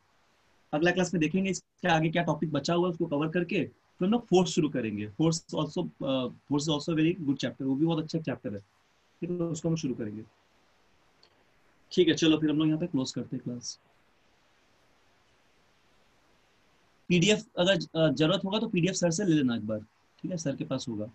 अगला क्लास में देखेंगे इसके आगे क्या टॉपिक बचा हुआ है, उसको कवर करके फिर हम लोग फोर्स शुरू करेंगे। Force also very good chapter, वो भी बहुत अच्छा चैप्टर है, ठीक है, उसको हम शुरू करेंगे। ठीक है, चलो फिर हम लोग यहाँ पे क्लोज करते हैं क्लास। पीडीएफ अगर जरूरत होगा तो पीडीएफ सर से ले लेना एक बार, ठीक है, सर के पास होगा।